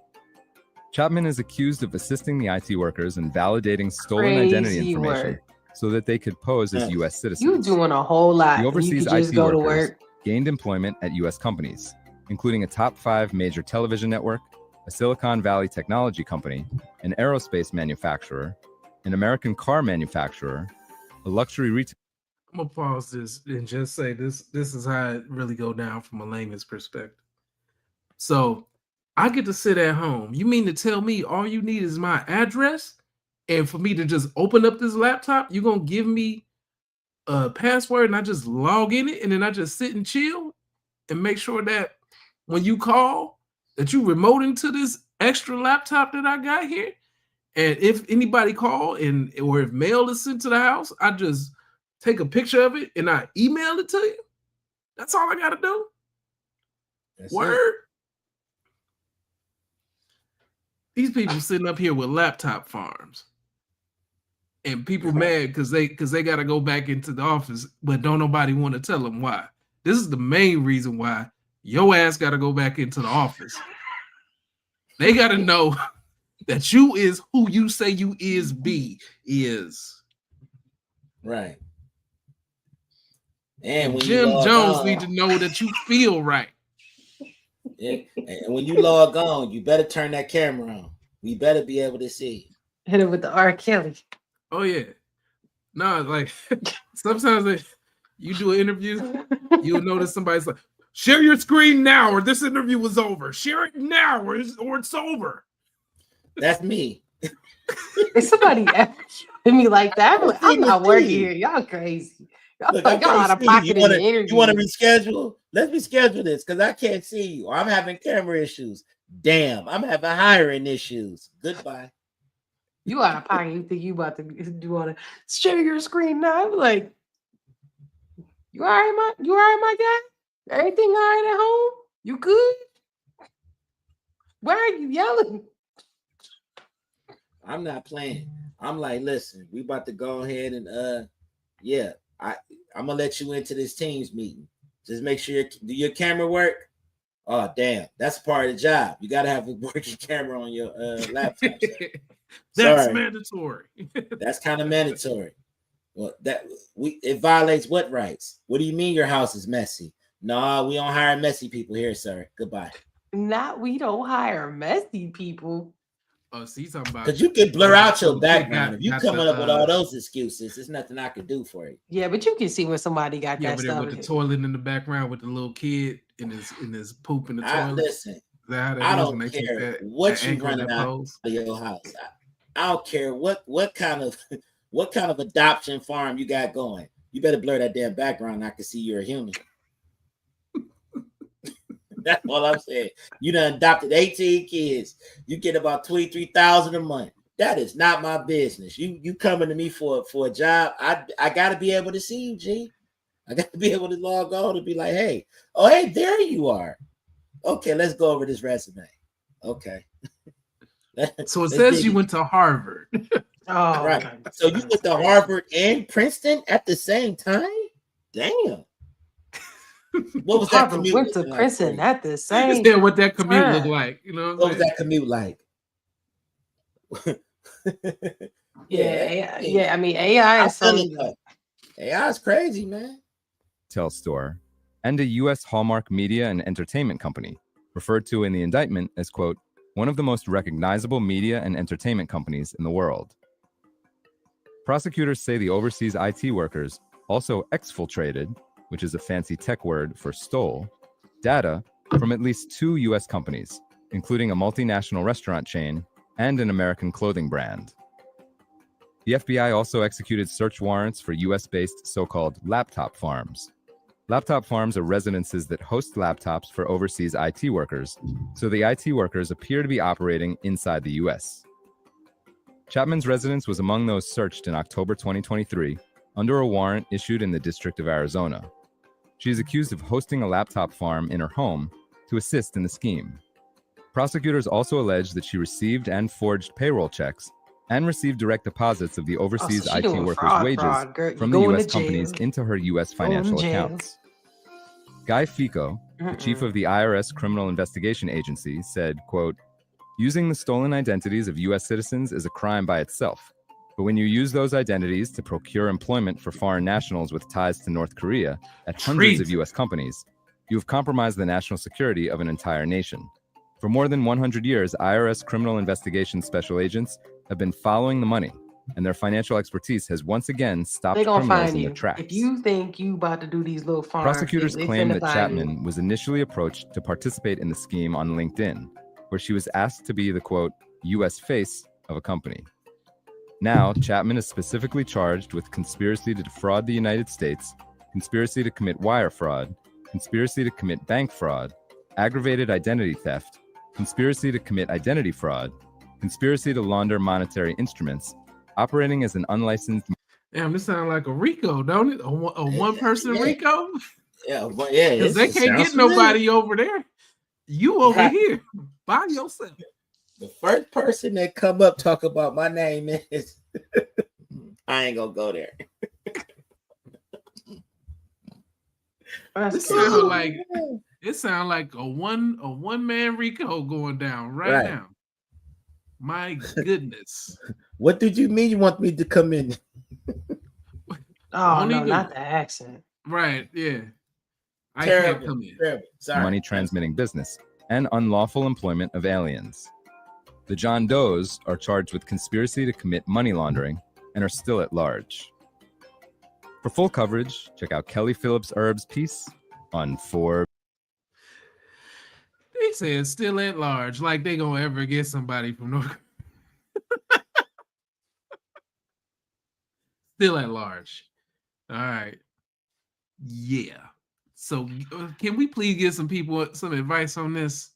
J: Chapman is accused of assisting the IT workers in validating stolen identity information so that they could pose as US citizens.
D: You doing a whole lot.
J: The overseas
D: you could just
J: IT
D: go to
J: workers
D: work.
J: gained employment at US companies, including a top 5 major television network, a Silicon Valley technology company, an aerospace manufacturer, an American car manufacturer, a luxury retail.
C: I'm gonna pause this and just say this is how it really go down from a layman's perspective. So I get to sit at home. You mean to tell me all you need is my address? And for me to just open up this laptop, you're gonna give me a password and I just log in it and then I just sit and chill and make sure that when you call that you remote into this extra laptop that I got here. And if anybody call or if mail is sent to the house, I just take a picture of it and I email it to you. That's all I gotta do.
E: That's
C: Word.
E: it.
C: These people sitting up here with laptop farms. And people mad because they gotta go back into the office, but don't nobody want to tell them why. This is the main reason why your ass gotta go back into the office. They gotta know that you is who you say you is is.
E: Right. And when
C: Gem
E: you
C: Jonez need to know that you feel right.
E: Yeah. And when you log on, you better turn that camera on. We better be able to see.
D: Hit it with the R. Kelly.
C: Oh yeah. No, like sometimes you do an interview, you'll notice somebody's like, share your screen now or this interview was over. Share it now or it's over.
E: That's me.
D: If somebody ever hit me like that, I'm, like, I'm not working
E: Steve.
D: here. Y'all crazy. Y'all,
E: Look, I
D: y'all out of
E: can't see
D: pocket
E: you.
D: in the interview.
E: You want to reschedule? Let's reschedule this because I can't see you. Or I'm having camera issues. Damn, I'm having hiring issues. Goodbye.
D: You out of pocket. You think you about to do want to share your screen now? I'm like, you all right, my guy? Everything all right at home? You good? Why are you yelling?
E: I'm not playing. I'm like, listen, we about to go ahead and yeah, I'm gonna let you into this Teams meeting. Just make sure do your camera work. Oh damn, that's part of the job. You gotta have a working camera on your laptop.
C: That's
E: Sorry.
C: mandatory.
E: That's kind of mandatory. Well, it violates what rights? What do you mean your house is messy? No, we don't hire messy people here, sir. Goodbye.
D: We don't hire messy people.
C: Oh, see something about
E: because you can blur out your background. If you
C: got
E: coming
C: the,
E: up with all those excuses, there's nothing I can do for you.
D: Yeah, but you can see when somebody got
C: yeah,
D: that
C: but
D: stuff.
C: with the toilet in the background with the little kid in his poop in the toilet.
E: Listen,
C: I
E: don't care what you running out of your house. I don't care what kind of adoption farm you got going. You better blur that damn background. I can see you're a human. That's all I'm saying. You done adopted 18 kids. You get about $23,000 a month. That is not my business. You coming to me for a job. I gotta be able to see you, G. I gotta be able to log on and be like, hey, there you are. Okay, let's go over this resume. Okay.
C: So it says you went to Harvard.
D: Oh,
E: right. Okay. So you went to Harvard and Princeton at the same time? Damn. What was that commute?
D: Went to Princeton at the same
C: time. What that commute look like? You know
E: what was that commute like?
D: yeah. I mean, AI is so
E: AI is crazy, man.
J: Retail store and a U.S. hallmark media and entertainment company, referred to in the indictment as, quote, one of the most recognizable media and entertainment companies in the world. Prosecutors say the overseas IT workers also exfiltrated, which is a fancy tech word for stole, data from at least 2 U.S. companies, including a multinational restaurant chain and an American clothing brand. The FBI also executed search warrants for U.S.-based so-called laptop farms. Laptop farms are residences that host laptops for overseas IT workers, so the IT workers appear to be operating inside the U.S. Chapman's residence was among those searched in October 2023 under a warrant issued in the District of Arizona. She is accused of hosting a laptop farm in her home to assist in the scheme. Prosecutors also allege that she received and forged payroll checks and received direct deposits of the overseas IT workers' wages from the U.S. companies into her U.S. financial accounts. Guy Fico, the chief of the IRS Criminal Investigation Agency, said, quote, using the stolen identities of U.S. citizens is a crime by itself. But when you use those identities to procure employment for foreign nationals with ties to North Korea at hundreds of U.S. companies, you have compromised the national security of an entire nation. For more than 100 years, IRS criminal investigation special agents have been following the money, and their financial expertise has once again stopped criminals in their tracks.
D: If you think you about to do these little farms,
J: prosecutors claim that Chapman was initially approached to participate in the scheme on LinkedIn, where she was asked to be the, quote, U.S. face of a company. Now, Chapman is specifically charged with conspiracy to defraud the United States, conspiracy to commit wire fraud, conspiracy to commit bank fraud, aggravated identity theft, conspiracy to commit identity fraud, conspiracy to launder monetary instruments, operating as an unlicensed...
C: Damn, this sounds like a RICO, don't it? A one-person RICO?
E: Yeah, but yeah.
C: Because they can't get nobody over there. You over here by yourself.
E: The first person that come up talk about my name is I ain't gonna go there.
C: It sounds like a one-man RICO going down right now. My goodness.
E: What did you mean you want me to come in?
D: Oh, no, not the accent.
C: Right, yeah. I
E: terrible,
C: can't come in.
E: Terrible. Sorry.
J: Money transmitting business and unlawful employment of aliens. The John Does are charged with conspiracy to commit money laundering and are still at large. For full coverage, check out Kelly Phillips Erb's piece on Forbes.
C: They said still at large, like they gonna ever get somebody from North Korea. Still at large. All right. Yeah. So can we please give some people some advice on this?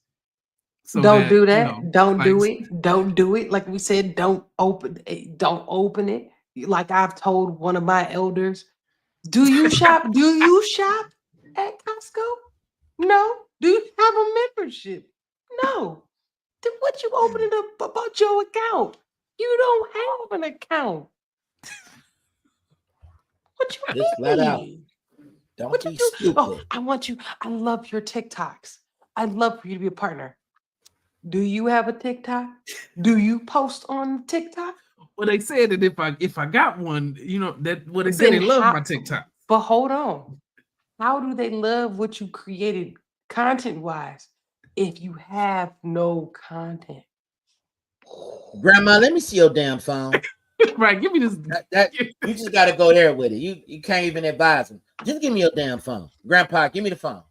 C: So
D: Don't do
C: you
D: that.
C: know,
D: Don't
C: like,
D: do it. Don't do it. Like we said, don't open it. Don't open it. Like I've told one of my elders, do you shop? Do you shop at Costco? No. Do you have a membership? No. Then what you opening up about your account? You don't have an account. What you
E: Just flat out.
D: mean?
E: Don't
D: What you
E: be
D: do? Oh,
E: stupid.
D: I want you. I love your TikToks. I'd love for you to be a partner. Do you have a TikTok? Do you post on TikTok?
C: well, they said that if I got one, you know, that what they say
D: Then
C: they love
D: how-
C: my TikTok.
D: But hold on. How do they love what you created content-wise if you have no content?
E: Grandma, let me see your damn phone.
C: Right, give me this.
E: That you just got to go there with it. You can't even advise them. Just give me your damn phone. Grandpa, give me the phone.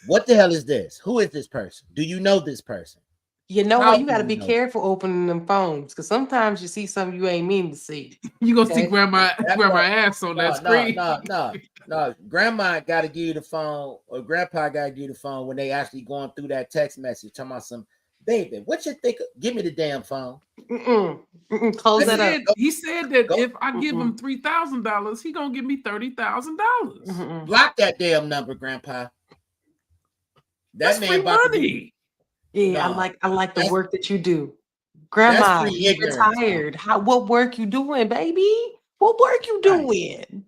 E: What the hell is this? Who is this person? Do you know this person?
D: You know
E: How
D: what? You
E: do
D: got to
E: you
D: be
E: know?
D: careful opening them phones because sometimes you see something you ain't mean to see.
C: You gonna see
D: Okay.
C: grandma
E: That's
C: ass on that screen.
E: No. Grandma got to give you the phone, or grandpa got to give you the phone when they actually going through that text message, talking about some baby. What you think? Give me the damn phone.
D: Close that up.
C: He said that
E: Go.
C: if I give him $3,000, he gonna give me $30,000.
E: Block that damn number, Grandpa.
C: That's free money.
D: Yeah,
E: No,
D: I like the
E: that's-
D: work that you do.
E: That's
D: Grandma,
E: free
D: you
E: ignorance.
D: retired. What work you doing, baby? What work you
E: Right.
D: doing?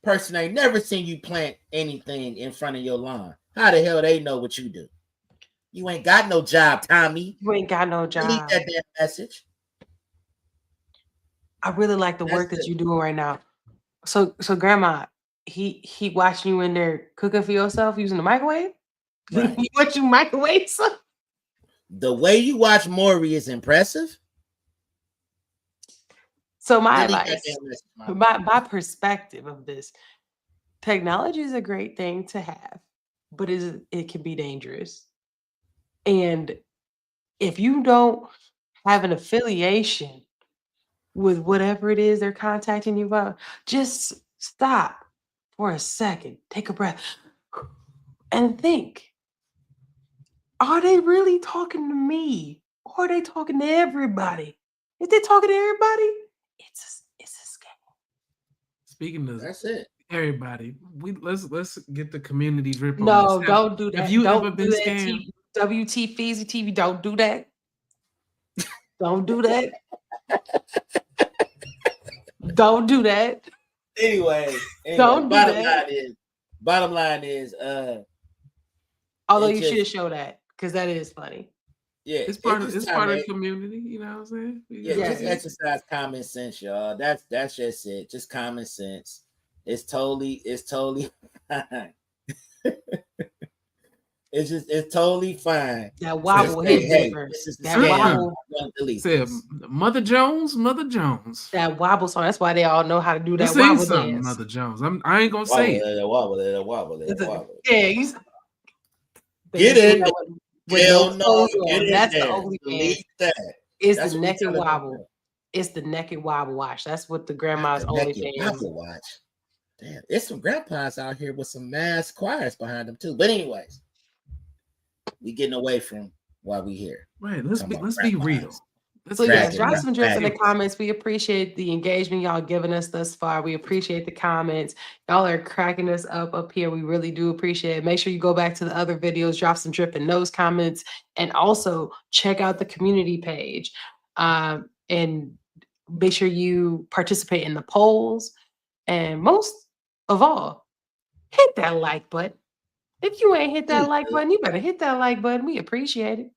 E: Person ain't never seen you plant anything in front of your lawn. How the hell they know what you do? You ain't got no job, Tommy.
D: You ain't got no
E: Delete
D: job.
E: that damn message.
D: I really like the work that you're doing right now. So Grandma, he watching you in there cooking for yourself using the microwave?
E: Right.
D: You want you microwave something?
E: The way you watch Maury is impressive.
D: So my
E: Delete that
D: advice,
E: damn message, Mama.
D: my perspective of this, technology is a great thing to have, but it can be dangerous. And if you don't have an affiliation with whatever it is they're contacting you about, just stop for a second, take a breath, and think, are they really talking to me? Or are they talking to everybody? If they're talking to everybody, it's a scam.
C: Speaking of
E: That's it.
C: everybody, let's get the community drip on
D: No,
C: this.
D: don't do that.
C: Have you
D: Don't
C: ever
D: do
C: been
D: that.
C: scammed?
D: WT Feezy TV, don't do that. Don't do that. Don't do that.
E: Anyway,
D: Don't do that.
E: bottom line is,
D: Although
E: it
D: you
E: just-
D: should show that because that is funny.
E: yeah,
C: It's part of
E: just
C: the
E: time
C: community. You know what I'm saying?
E: Yeah, just exercise common sense, y'all. That's just it. Just common sense. It's totally fine. it's totally fine.
D: That wobble
E: Just say,
D: hit
E: hey,
D: different.
E: this is the
D: That
E: scam.
D: wobble.
E: I'm gonna delete
C: Said
E: this.
C: Mother Jones.
D: That wobble song. That's why they all know how to do
C: Let's
D: that
C: sing
D: wobble
C: something,
D: dance.
C: Mother Jones. I ain't gonna say it.
E: Wobble.
D: Yeah, you
E: Get it.
D: with
E: Hell
D: no
E: no,
D: clothes
E: get
D: on.
E: in
D: That's
E: there.
D: the only dance.
E: Delete that.
D: It's
E: That's
D: the
E: what we
D: naked
E: telling them
D: wobble.
E: to
D: It's the naked wobble watch. That's what the grandma's
E: do.
D: only
E: Naked
D: dance.
E: wobble watch. Damn, there's some grandpas out here with some mass choirs behind them too. But anyways, we getting away from why we here.
C: Right. Let's
E: Talking
C: be
E: about
C: real.
E: grandpas.
C: Let's
D: So yes,
E: Dragging,
D: drop some drips in the
E: dragging.
D: comments. We appreciate the engagement y'all giving us thus far. We appreciate the comments. Y'all are cracking us up here. We really do appreciate it. Make sure you go back to the other videos, drop some drip in those comments, and also check out the community page. And make sure you participate in the polls. And most of all, hit that like button. If you ain't hit that like button, you better hit that like button. We appreciate it.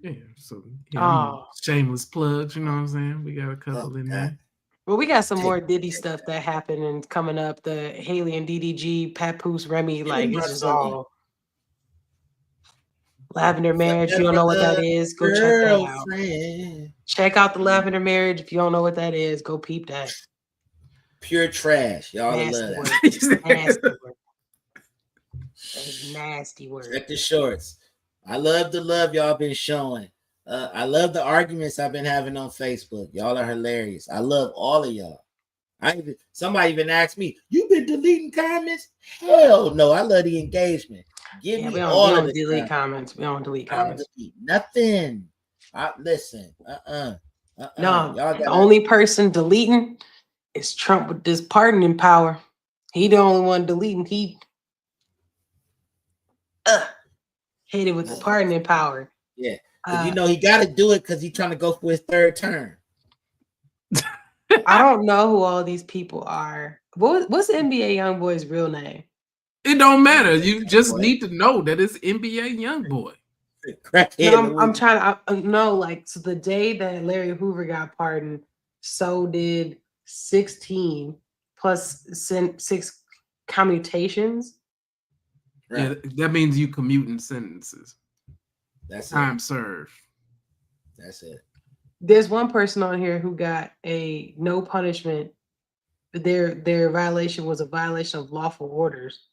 C: Yeah. So yeah,
D: Oh.
C: shameless plugs. You know what I'm saying? We got a couple in there.
D: Well, we got some more Diddy stuff that happened and coming up. The Haley and DDG, Papoose, Remy, like it's just all Lavender Marriage. If you don't know what that is, go check that out. Check out the Lavender Marriage. If you don't know what that is, go peep that.
E: Pure trash. Y'all
D: Nasty
E: love
D: work.
E: that.
D: Nasty work. That's nasty work.
E: Check the shorts. I love the love y'all been showing. I love the arguments I've been having on Facebook. Y'all are hilarious. I love all of y'all. Somebody even asked me, "You been deleting comments?" Hell no, I love the engagement. Give me
D: we
E: all of
D: don't
E: the
D: delete comments. We don't delete
E: I don't
D: comments.
E: delete nothing. Listen.
D: No,
E: Y'all
D: the
E: gotta,
D: only person deleting is Trump with this pardoning power. He the only one deleting. He hit it with the pardoning power.
E: yeah. He got to do it because he's trying to go for his third term.
D: I don't know who all these people are. What's the NBA young boy's real name?
C: It don't matter. You just need to know that it's NBA YoungBoy.
D: No, I'm trying to know. Like, so the day that Larry Hoover got pardoned, so did 16 plus 6 commutations.
C: Right. Yeah, that means you commuting sentences.
E: That's
C: time served.
E: That's it.
D: There's one person on here who got a no punishment. Their violation was a violation of lawful orders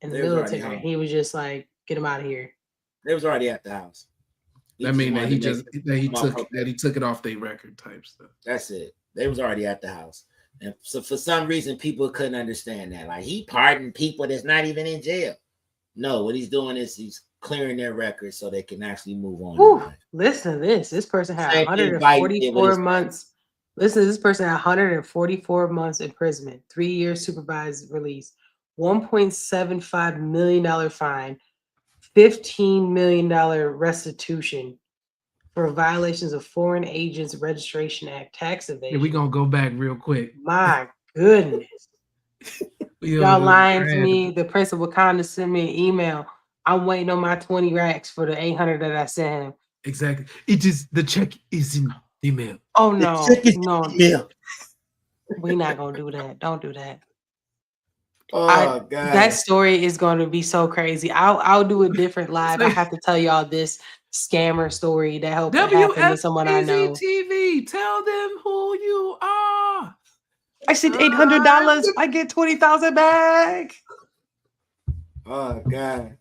D: in the military. He was just like, get him out of here.
E: They was already at the house.
C: That means that he took it off their record type stuff.
E: That's it. They was already at the house. And so for some reason, people couldn't understand that. Like, he pardoned people that's not even in jail. No, what he's doing is he's clearing their records so they can actually move on.
D: Whew, listen to this. This person had 144 months. Listen to this person had 144 months imprisonment, 3 years supervised release, $1.75 million fine, $15 million restitution for violations of Foreign Agents Registration Act, tax evasion.
C: Yeah, we're going to go back real quick.
D: My goodness. Y'all lying to me. The Prince of Wakanda sent me an email. I'm waiting on my 20 racks for the 800 that I sent him.
C: Exactly. The check is in the mail.
D: Oh, no.
E: No.
D: We're not going to do that. Don't do that.
E: Oh, God.
D: That story is going to be so crazy. I'll do a different live. I have to tell y'all this scammer story that helped happen to someone I know.
C: TV, tell them who you are.
D: I said $800. I get 20,000 back.
E: Oh, God.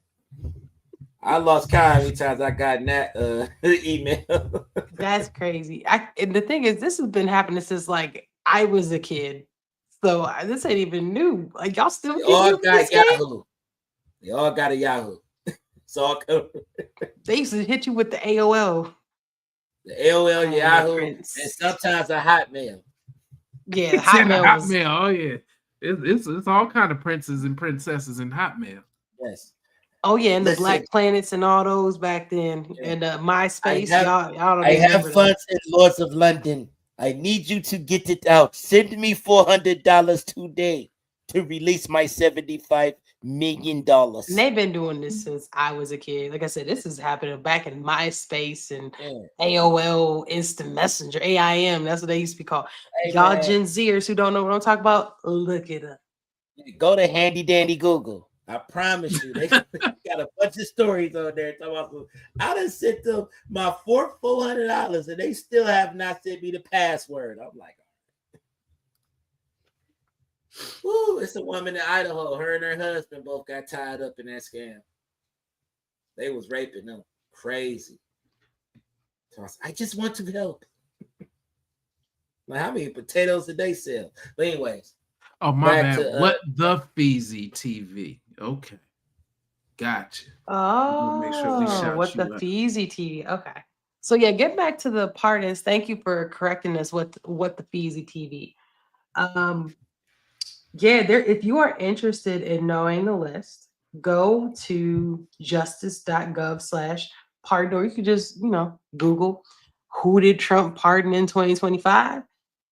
E: I lost count how many times I got that email.
D: That's crazy. And the thing is, this has been happening since like I was a kid. So this ain't even new. Like, y'all still
E: all got Yahoo. They all got a Yahoo. It's all covered.
D: They used to hit you with the AOL.
E: The AOL, Yahoo, and sometimes a Hotmail.
D: Yeah, Hotmail.
C: Oh yeah, it's all kind of princes and princesses in Hotmail.
E: Yes.
D: Oh yeah, and the Black Planets and all those back then, and MySpace. Y'all don't
E: I have funds in Lords of London. I need you to get it out. Send me $400 today to release my $75 million.
D: And they've been doing this since I was a kid. Like I said, this is happening back in MySpace and AOL, Instant Messenger, AIM. That's what they used to be called. Y'all Gen Zers who don't know what I'm talking about, look it up.
E: Go to handy dandy Google. I promise you, they got a bunch of stories on there. I done sent them my $400 and they still have not sent me the password. I'm like, ooh, it's a woman in Idaho. Her and her husband both got tied up in that scam. They was raping them. Crazy. So I just want to help. Like, how many potatoes did they sell? But anyways.
C: Oh, my bad. What the Feezy TV? Okay. Gotcha.
D: Oh,
C: make sure we shout
D: what the
C: up.
D: Feezy TV. Okay. So yeah, get back to the pardons. Thank you for correcting us what the Feezy TV. Yeah, if you are interested in knowing the list, go to justice.gov/pardon, or you could just, Google who did Trump pardon in 2025,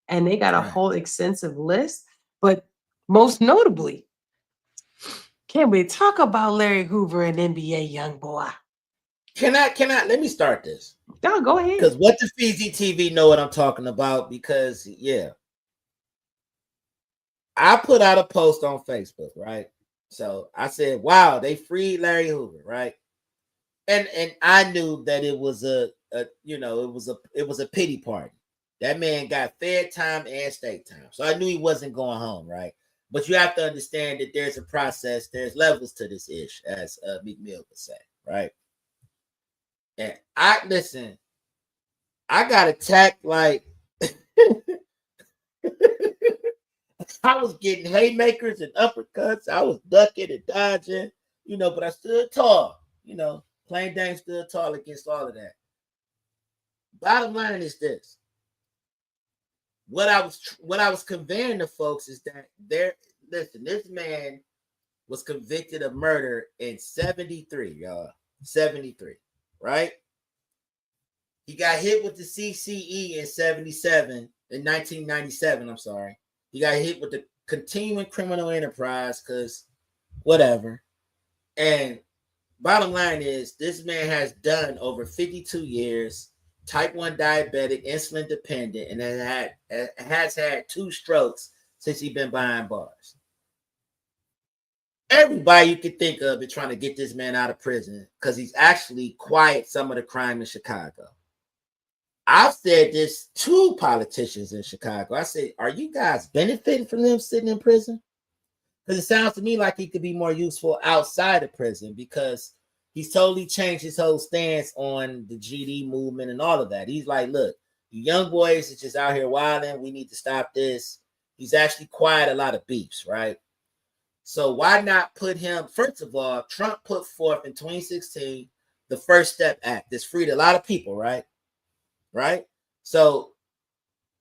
D: and they got a whole extensive list. But most notably, can we talk about Larry Hoover and NBA young boy?
E: Can I let me start this?
D: No, go ahead.
E: Because what the Feezy TV know what I'm talking about, because I put out a post on Facebook, right? So I said, wow, they freed Larry Hoover, right? And I knew that it was it was a pity party. That man got fed time and state time. So I knew he wasn't going home, right? But you have to understand that there's a process, there's levels to this ish, as Meek Mill would say, right? And I got attacked like I was getting haymakers and uppercuts. I was ducking and dodging, but I stood tall. Plain Dane stood tall against all of that. Bottom line is this. What I was conveying to folks is that this man was convicted of murder in 73, y'all. 73, right? He got hit with the CCE in 1997, I'm sorry. He got hit with the continuing criminal enterprise because whatever. And bottom line is this man has done over 52 years, type 1 diabetic, insulin dependent, and has had 2 strokes since he's been behind bars. Everybody you can think of is trying to get this man out of prison because he's actually quiet some of the crime in Chicago. I've said this to politicians in Chicago. I say, are you guys benefiting from them sitting in prison? Because it sounds to me like he could be more useful outside of prison because he's totally changed his whole stance on the GD movement and all of that. He's like, look, you young boys are just out here wilding. We need to stop this. He's actually quieted a lot of beefs, right? So why not put him, first of all, Trump put forth in 2016 the First Step Act. This freed a lot of people, right? Right? So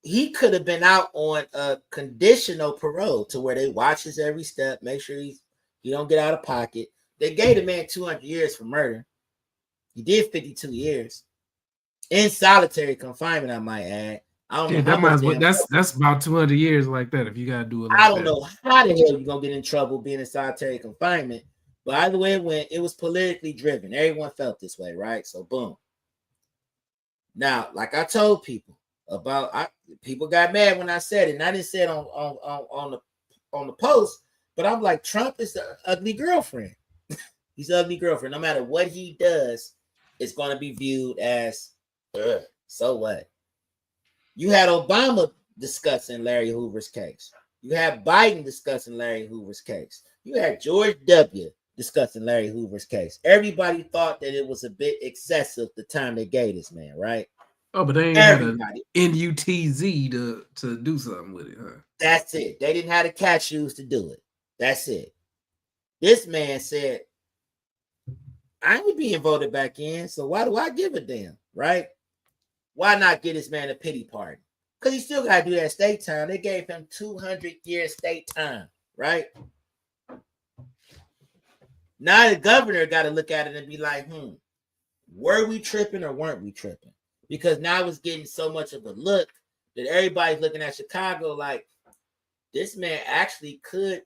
E: he could have been out on a conditional parole to where they watch his every step, make sure he don't get out of pocket. They gave the man 200 years for murder. He did 52 years in solitary confinement, I might add. I don't know.
C: That might as well, that's about 200 years like that if you gotta do it. Like
E: I don't know how the hell you're gonna get in trouble being in solitary confinement. But either way it went, it was politically driven. Everyone felt this way, right? So boom. Now, like I told people people got mad when I said it, and I didn't say it on the post, but I'm like, Trump is the ugly girlfriend. He's an ugly girlfriend. No matter what he does, it's going to be viewed as, so what? You had Obama discussing Larry Hoover's case. You had Biden discussing Larry Hoover's case. You had George W. discussing Larry Hoover's case. Everybody thought that it was a bit excessive the time they gave this man, right?
C: Oh, but they ain't had an NUTZ to do something with it, huh?
E: That's it. They didn't have the cashews to do it. That's it. This man said, I ain't being voted back in, so why do I give a damn, right? Why not give this man a pity party? Because he still got to do that state time. They gave him 200 years state time, right? Now the governor got to look at it and be like, were we tripping or weren't we tripping? Because now it's getting so much of a look that everybody's looking at Chicago like, this man actually could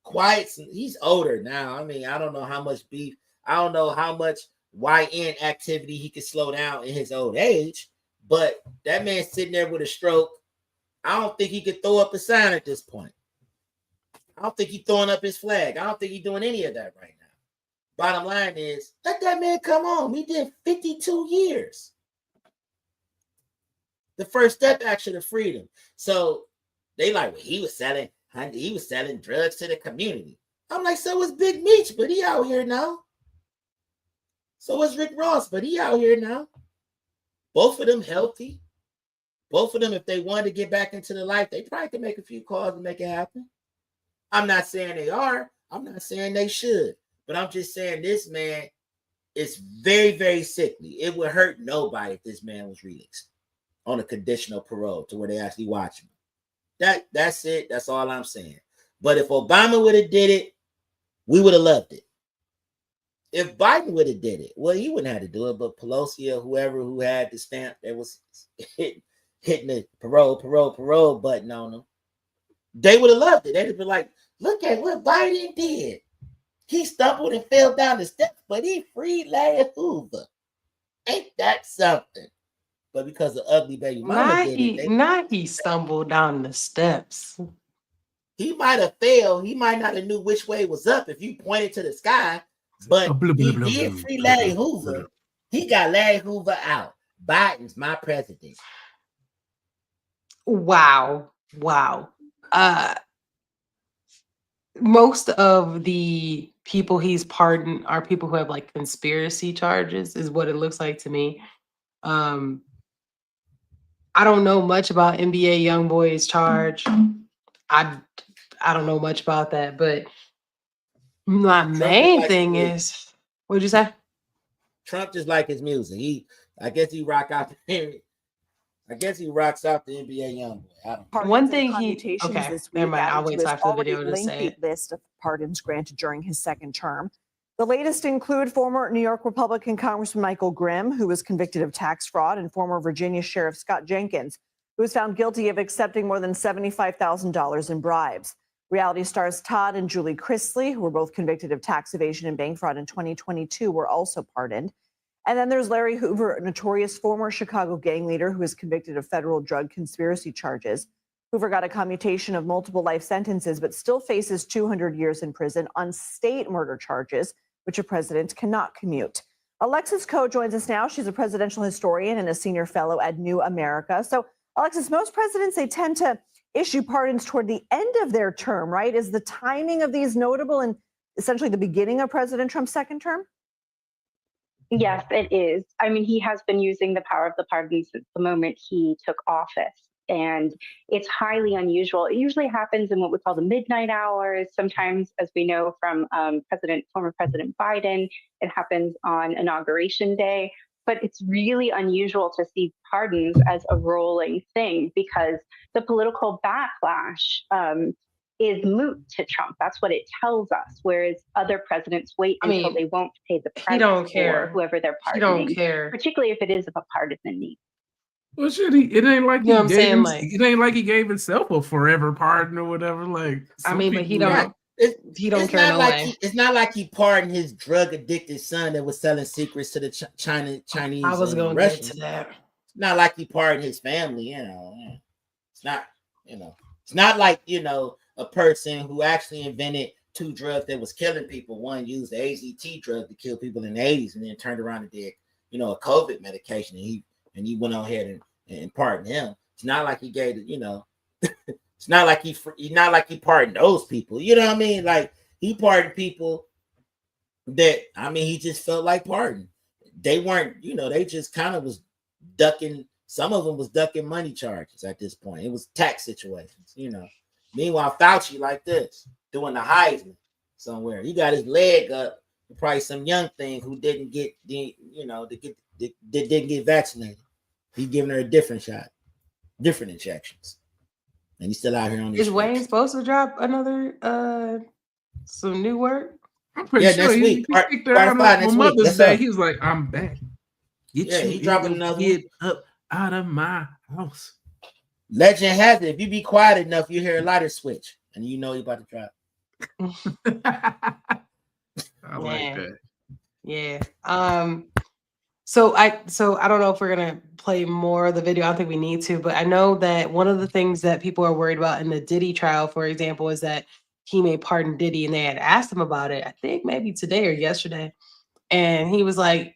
E: quiet some. He's older now. I mean, I don't know how much beef. I don't know how much YN activity he could slow down in his old age. But that man sitting there with a stroke, I don't think he could throw up a sign at this point. I don't think he's throwing up his flag. I don't think he's doing any of that right now. Bottom line is, let that man come on. He did 52 years. The First Step Action of freedom. So they like, well, he was selling drugs to the community. I'm like, so was Big Meech, but he out here now. So was Rick Ross, but he out here now. Both of them healthy. Both of them, if they wanted to get back into the life, they probably could make a few calls and make it happen. I'm not saying they are. I'm not saying they should. But I'm just saying this man is very, very sickly. It would hurt nobody if this man was released on a conditional parole to where they actually watch him. That's it. That's all I'm saying. But if Obama would have did it, we would have loved it. If Biden would have did it, well, he wouldn't have to do it. But Pelosi or whoever who had the stamp that was hitting the parole button on them, they would have loved it. They'd have been like, look at what Biden did. He stumbled and fell down the steps, but he freed Larry Hoover. Ain't that something? But because the ugly baby mama
D: he stumbled down the steps.
E: He might have failed. He might not have knew which way was up if you pointed to the sky. But he did free Larry Hoover. He got Larry Hoover out. Biden's my president.
D: Wow. Most of the people he's pardoned are people who have like conspiracy charges, is what it looks like to me. I don't know much about NBA YoungBoy's charge. I don't know much about that, but my
E: Trump just
D: main
E: like his
D: thing
E: music.
D: is, what'd you say?
E: Trump just like his music. I guess he rocks out the NBA YoungBoy. I don't know.
D: One thing
K: commutations this
D: never
K: week
D: mind. I'll
K: added
D: wait
K: to
D: till
K: his
D: after the
K: already
D: video to say
K: lengthy
D: it.
K: list of pardons granted during his second term. The latest include former New York Republican Congressman Michael Grimm, who was convicted of tax fraud, and former Virginia Sheriff Scott Jenkins, who was found guilty of accepting more than $75,000 in bribes. Reality stars Todd and Julie Chrisley, who were both convicted of tax evasion and bank fraud in 2022, were also pardoned. And then there's Larry Hoover, a notorious former Chicago gang leader who was convicted of federal drug conspiracy charges. Hoover got a commutation of multiple life sentences, but still faces 200 years in prison on state murder charges, which a president cannot commute. Alexis Coe joins us now. She's a presidential historian and a senior fellow at New America. So, Alexis, most presidents, they tend to issue pardons toward the end of their term, right? Is the timing of these notable and essentially the beginning of President Trump's second term?
L: Yes, it is. I mean, he has been using the power of the pardon since the moment he took office. And it's highly unusual. It usually happens in what we call the midnight hours. Sometimes, as we know from former President Biden, it happens on Inauguration Day. But it's really unusual to see pardons as a rolling thing because the political backlash is moot to Trump. That's what it tells us. Whereas other presidents wait until they won't pay the price for whoever they're pardoning,
D: He don't care.
L: particularly if it is of a partisan need.
C: Well, shit, it ain't like
D: You know what I'm saying?
C: it ain't like he gave himself a forever pardon or whatever. Like,
D: I mean, but he
C: people-
D: don't. He don't care no way.
E: It's not like he pardoned his drug addicted son that was selling secrets to the Chinese.
D: I was going to get to that.
E: It's not like he pardoned his family. It's not. It's not like a person who actually invented two drugs that was killing people. One used the AZT drug to kill people in the 80s, and then turned around and did a COVID medication, and he went on ahead and pardoned him. It's not like he gave It's not like he pardoned those people. You know what I mean? Like he pardoned people that he just felt like pardon. They weren't, they just kind of was ducking. Some of them was ducking money charges at this point. It was tax situations, Meanwhile, Fauci like this, doing the Heisman somewhere. He got his leg up. Probably some young thing who didn't get didn't get vaccinated. He giving her a different shot, different injections. And he's still out here on this.
D: Is Wayne supposed to drop another some new work?
C: I'm pretty sure
E: next
C: he
E: week.
C: picked her out on Mother's Day. He was like, "I'm back."
E: He dropping another
C: kid up out of my house.
E: Legend has it, if you be quiet enough, you hear a lighter switch, and you know you're about to drop.
C: I like that.
D: Yeah. So I don't know if we're gonna play more of the video. I don't think we need to, but I know that one of the things that people are worried about in the Diddy trial, for example, is that he may pardon Diddy, and they had asked him about it, I think maybe today or yesterday. And he was like,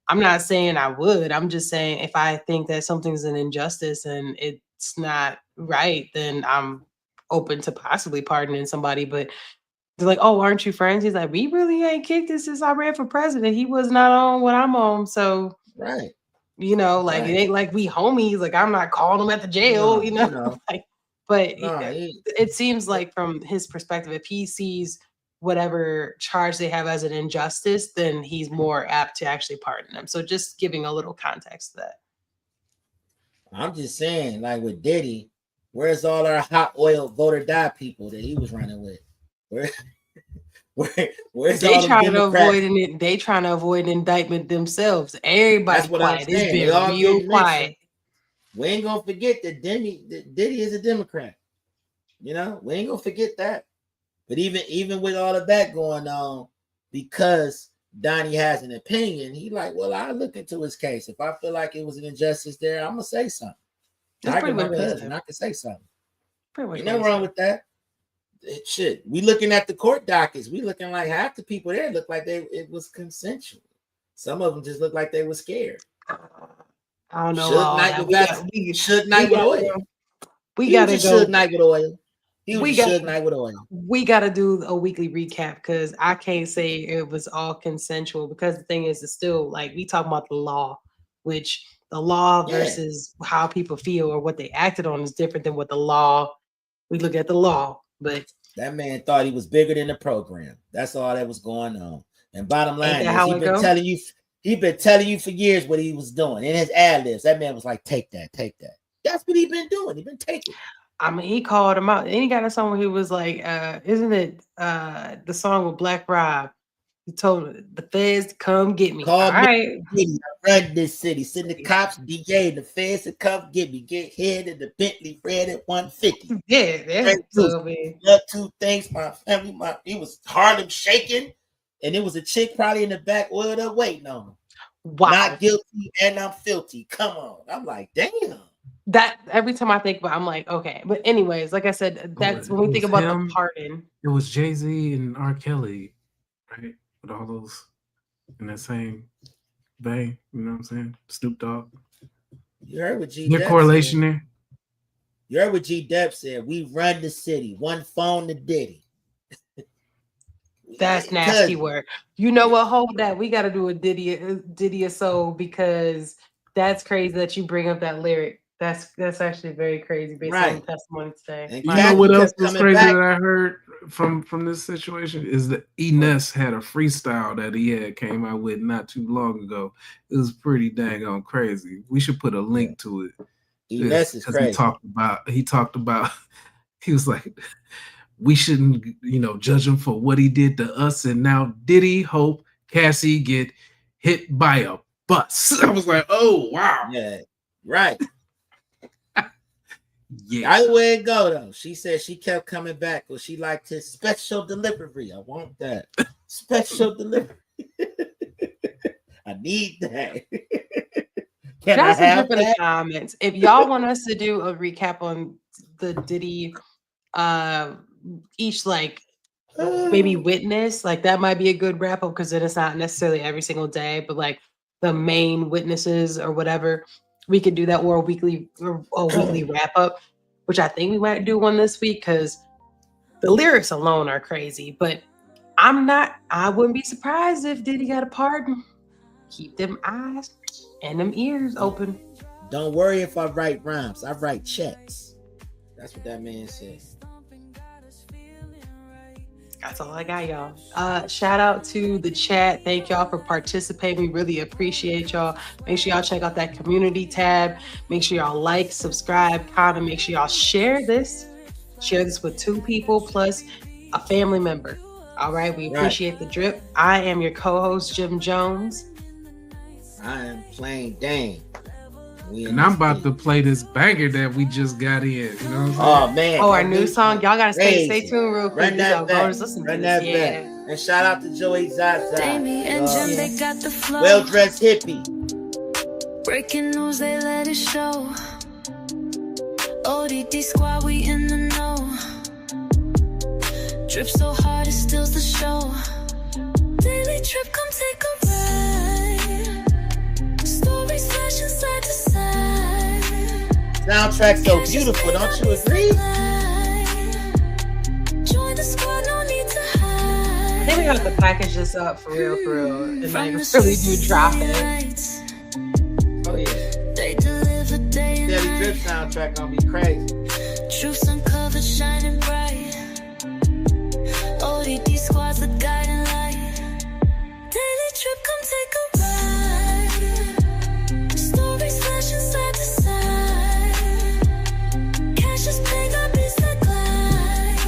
D: I'm not saying I would. I'm just saying if I think that something's an injustice and it's not right, then I'm open to possibly pardoning somebody. But they're like, "Oh, aren't you friends?" He's like, "We really ain't kicked it since I ran for president. He was not on what I'm on." So,
E: right.
D: It ain't like we homies. Like I'm not calling him at the jail, It seems like from his perspective, if he sees whatever charge they have as an injustice, then he's more apt to actually pardon them. So just giving a little context to that.
E: I'm just saying, like with Diddy, where's all our hot oil vote or die people that he was running with? Where's
D: they
E: all
D: trying to avoid it? They trying to avoid indictment themselves. Everybody quiet. It's been real quiet.
E: We ain't gonna forget that Diddy is a Democrat. We ain't gonna forget that. But even with all of that going on, because Donnie has an opinion, he like, well, I look into his case. If I feel like it was an injustice there, I'm gonna say something. I can say something. Ain't nothing wrong with that. It should. We looking at the court dockets. We looking like half the people there look like it was consensual. Some of them just look like they were scared.
D: I don't know.
E: Suge Knight with oil.
D: We gotta go.
E: Suge Knight with oil. Suge Knight with oil.
D: We gotta do a weekly recap because I can't say it was all consensual because the thing is, it's still like we talking about the law. which the law
E: Yeah.
D: versus how people feel or what they acted on is different than what the law. We look at the law, but
E: that man thought he was bigger than the program. That's all that was going on. And bottom line
D: that
E: is,
D: how
E: he
D: it
E: been
D: go?
E: telling you for years what he was doing in his ad libs. That man was like, take that. That's what he been doing. He been taking.
D: I mean, he called him out. And he got a song where he was like, isn't it the song with Black Rob? He told the feds to come get me.
E: Call
D: All
E: me.
D: right.
E: I run this city. Send the cops, DA, and the feds to come get me. Get head in the Bentley red at 150.
D: Yeah. So, man.
E: Love two things. My family, he was Harlem shaking, and it was a chick probably in the back oiled up waiting on him.
D: Wow.
E: Not guilty and I'm filthy. Come on. I'm like, damn.
D: That every time I think about it, I'm like, okay. But anyways, like I said, that's when we think about the pardon.
C: It was Jay-Z and R. Kelly, right? With all those in that same vein, you know what I'm saying? Snoop Dogg.
E: You heard what G.
C: Your correlation
E: said.
C: there?
E: You heard what G. Dep said. We run the city. One phone to Diddy.
D: That's nasty word. You know what? Hold that. We got to do a Diddy or so, because that's crazy that you bring up that lyric. That's actually very crazy based on the testimony today.
C: And you know what else was crazy that I heard from this situation is that Enes had a freestyle that he had came out with not too long ago. It was pretty dang on crazy. We should put a link to it.
E: Enes is crazy.
C: He talked about he was like, we shouldn't, judge him for what he did to us. And now Diddy hope Cassie get hit by a bus. I was like, oh wow.
E: Yeah, right.
C: Yeah.
E: Either way it go though. She said she kept coming back because she liked his special delivery. I want that. Special delivery. I need that. Can I have
D: in the comments if y'all want us to do a recap on the Diddy each maybe witness, like that might be a good wrap up, because it's not necessarily every single day, but like the main witnesses or whatever. We could do that, or a weekly wrap up, which I think we might do one this week, because the lyrics alone are crazy. But I wouldn't be surprised if Diddy got a pardon. Keep them eyes and them ears open.
E: Don't worry if I write rhymes. I write checks. That's what that man said.
D: That's all I got, y'all. Shout out to the chat. Thank y'all for participating. We really appreciate y'all. Make sure y'all check out that community tab. Make sure y'all like, subscribe, comment. Make sure y'all share this. Share this with 2 people plus a family member. All right. We appreciate the drip. I am your co-host, Gem Jonez.
E: I am playing Dame.
C: And I'm about to play this banger that we just got in. You know what I'm saying?
E: Oh man!
D: Oh, our new song. Y'all gotta stay tuned real quick.
E: Run that back.
D: Listen
E: Run
D: to
E: that
D: this.
E: back. And shout out to Joey Zaza.
A: Damie and Gem, they got the flow.
E: Well-dressed hippie.
A: Breaking news, they let it show. ODD squad, we in the know. Drip so hard, it steals the show. Daily trip, come take a ride. Stories flashing side to side.
E: Soundtrack so beautiful, don't you agree?
A: Join the squad, no need to hide.
D: I think we have to package this up for real, and like really do drop it.
E: Oh yeah.
A: They deliver day and
E: Daily
A: night.
E: Drip soundtrack gonna be crazy.
A: Truths uncovered, shining bright. ODD squad's the guiding light. Daily trip, come take a ride. Stories flashing side to side. Cash is paid, got bills that glide.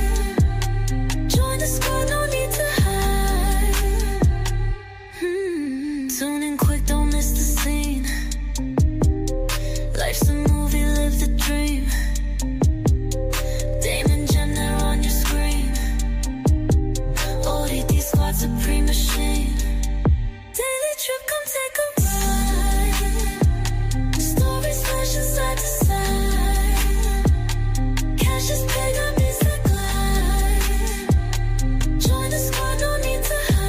A: Join the squad, no need to hide. Tune in quick, don't miss the scene. Life's a movie, live the dream. Dame and Gem, they're on your screen. ODD squad, supreme machine. Daily trip, come take a ride. Stories flashing side to side. Cash is paid, got bills that glide. Join the squad, no need to hide.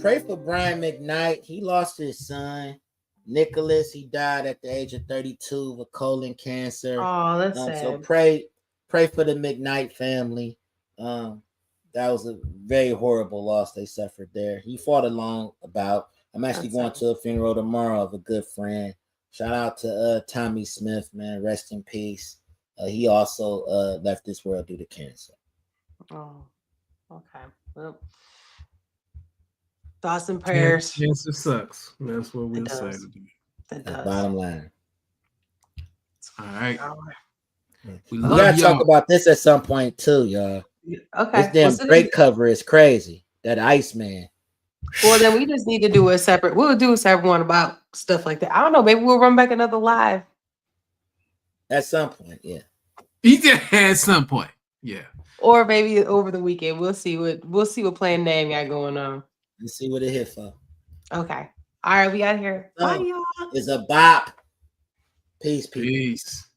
E: pray for Brian McKnight. He lost his son, Nicholas. He died at the age of 32 with colon cancer.
D: Oh, that's
E: So
D: sad.
E: pray for the McKnight family. That was a very horrible loss they suffered there. He fought a long bout. I'm actually going to a funeral tomorrow of a good friend. Shout out to Tommy Smith, man. Rest in peace. He also left this world due to cancer.
D: Oh, okay. Well, thoughts and prayers.
C: Cancer sucks. That's what we'll say.
D: It does.
E: Bottom line.
C: All right.
E: We gotta talk about this at some point too, y'all.
D: Okay.
E: This damn break cover is crazy. That Iceman.
D: Well, then we just need to do a separate. We'll do a separate one about stuff like that. I don't know. Maybe we'll run back another live
E: at some point. Yeah.
C: At some point. Yeah.
D: Or maybe over the weekend. We'll see what Plan Name got going on.
E: Let's see what it hit for.
D: Okay. All right. We out here. Bye, y'all.
E: It's a bop. Peace, people.
C: Peace.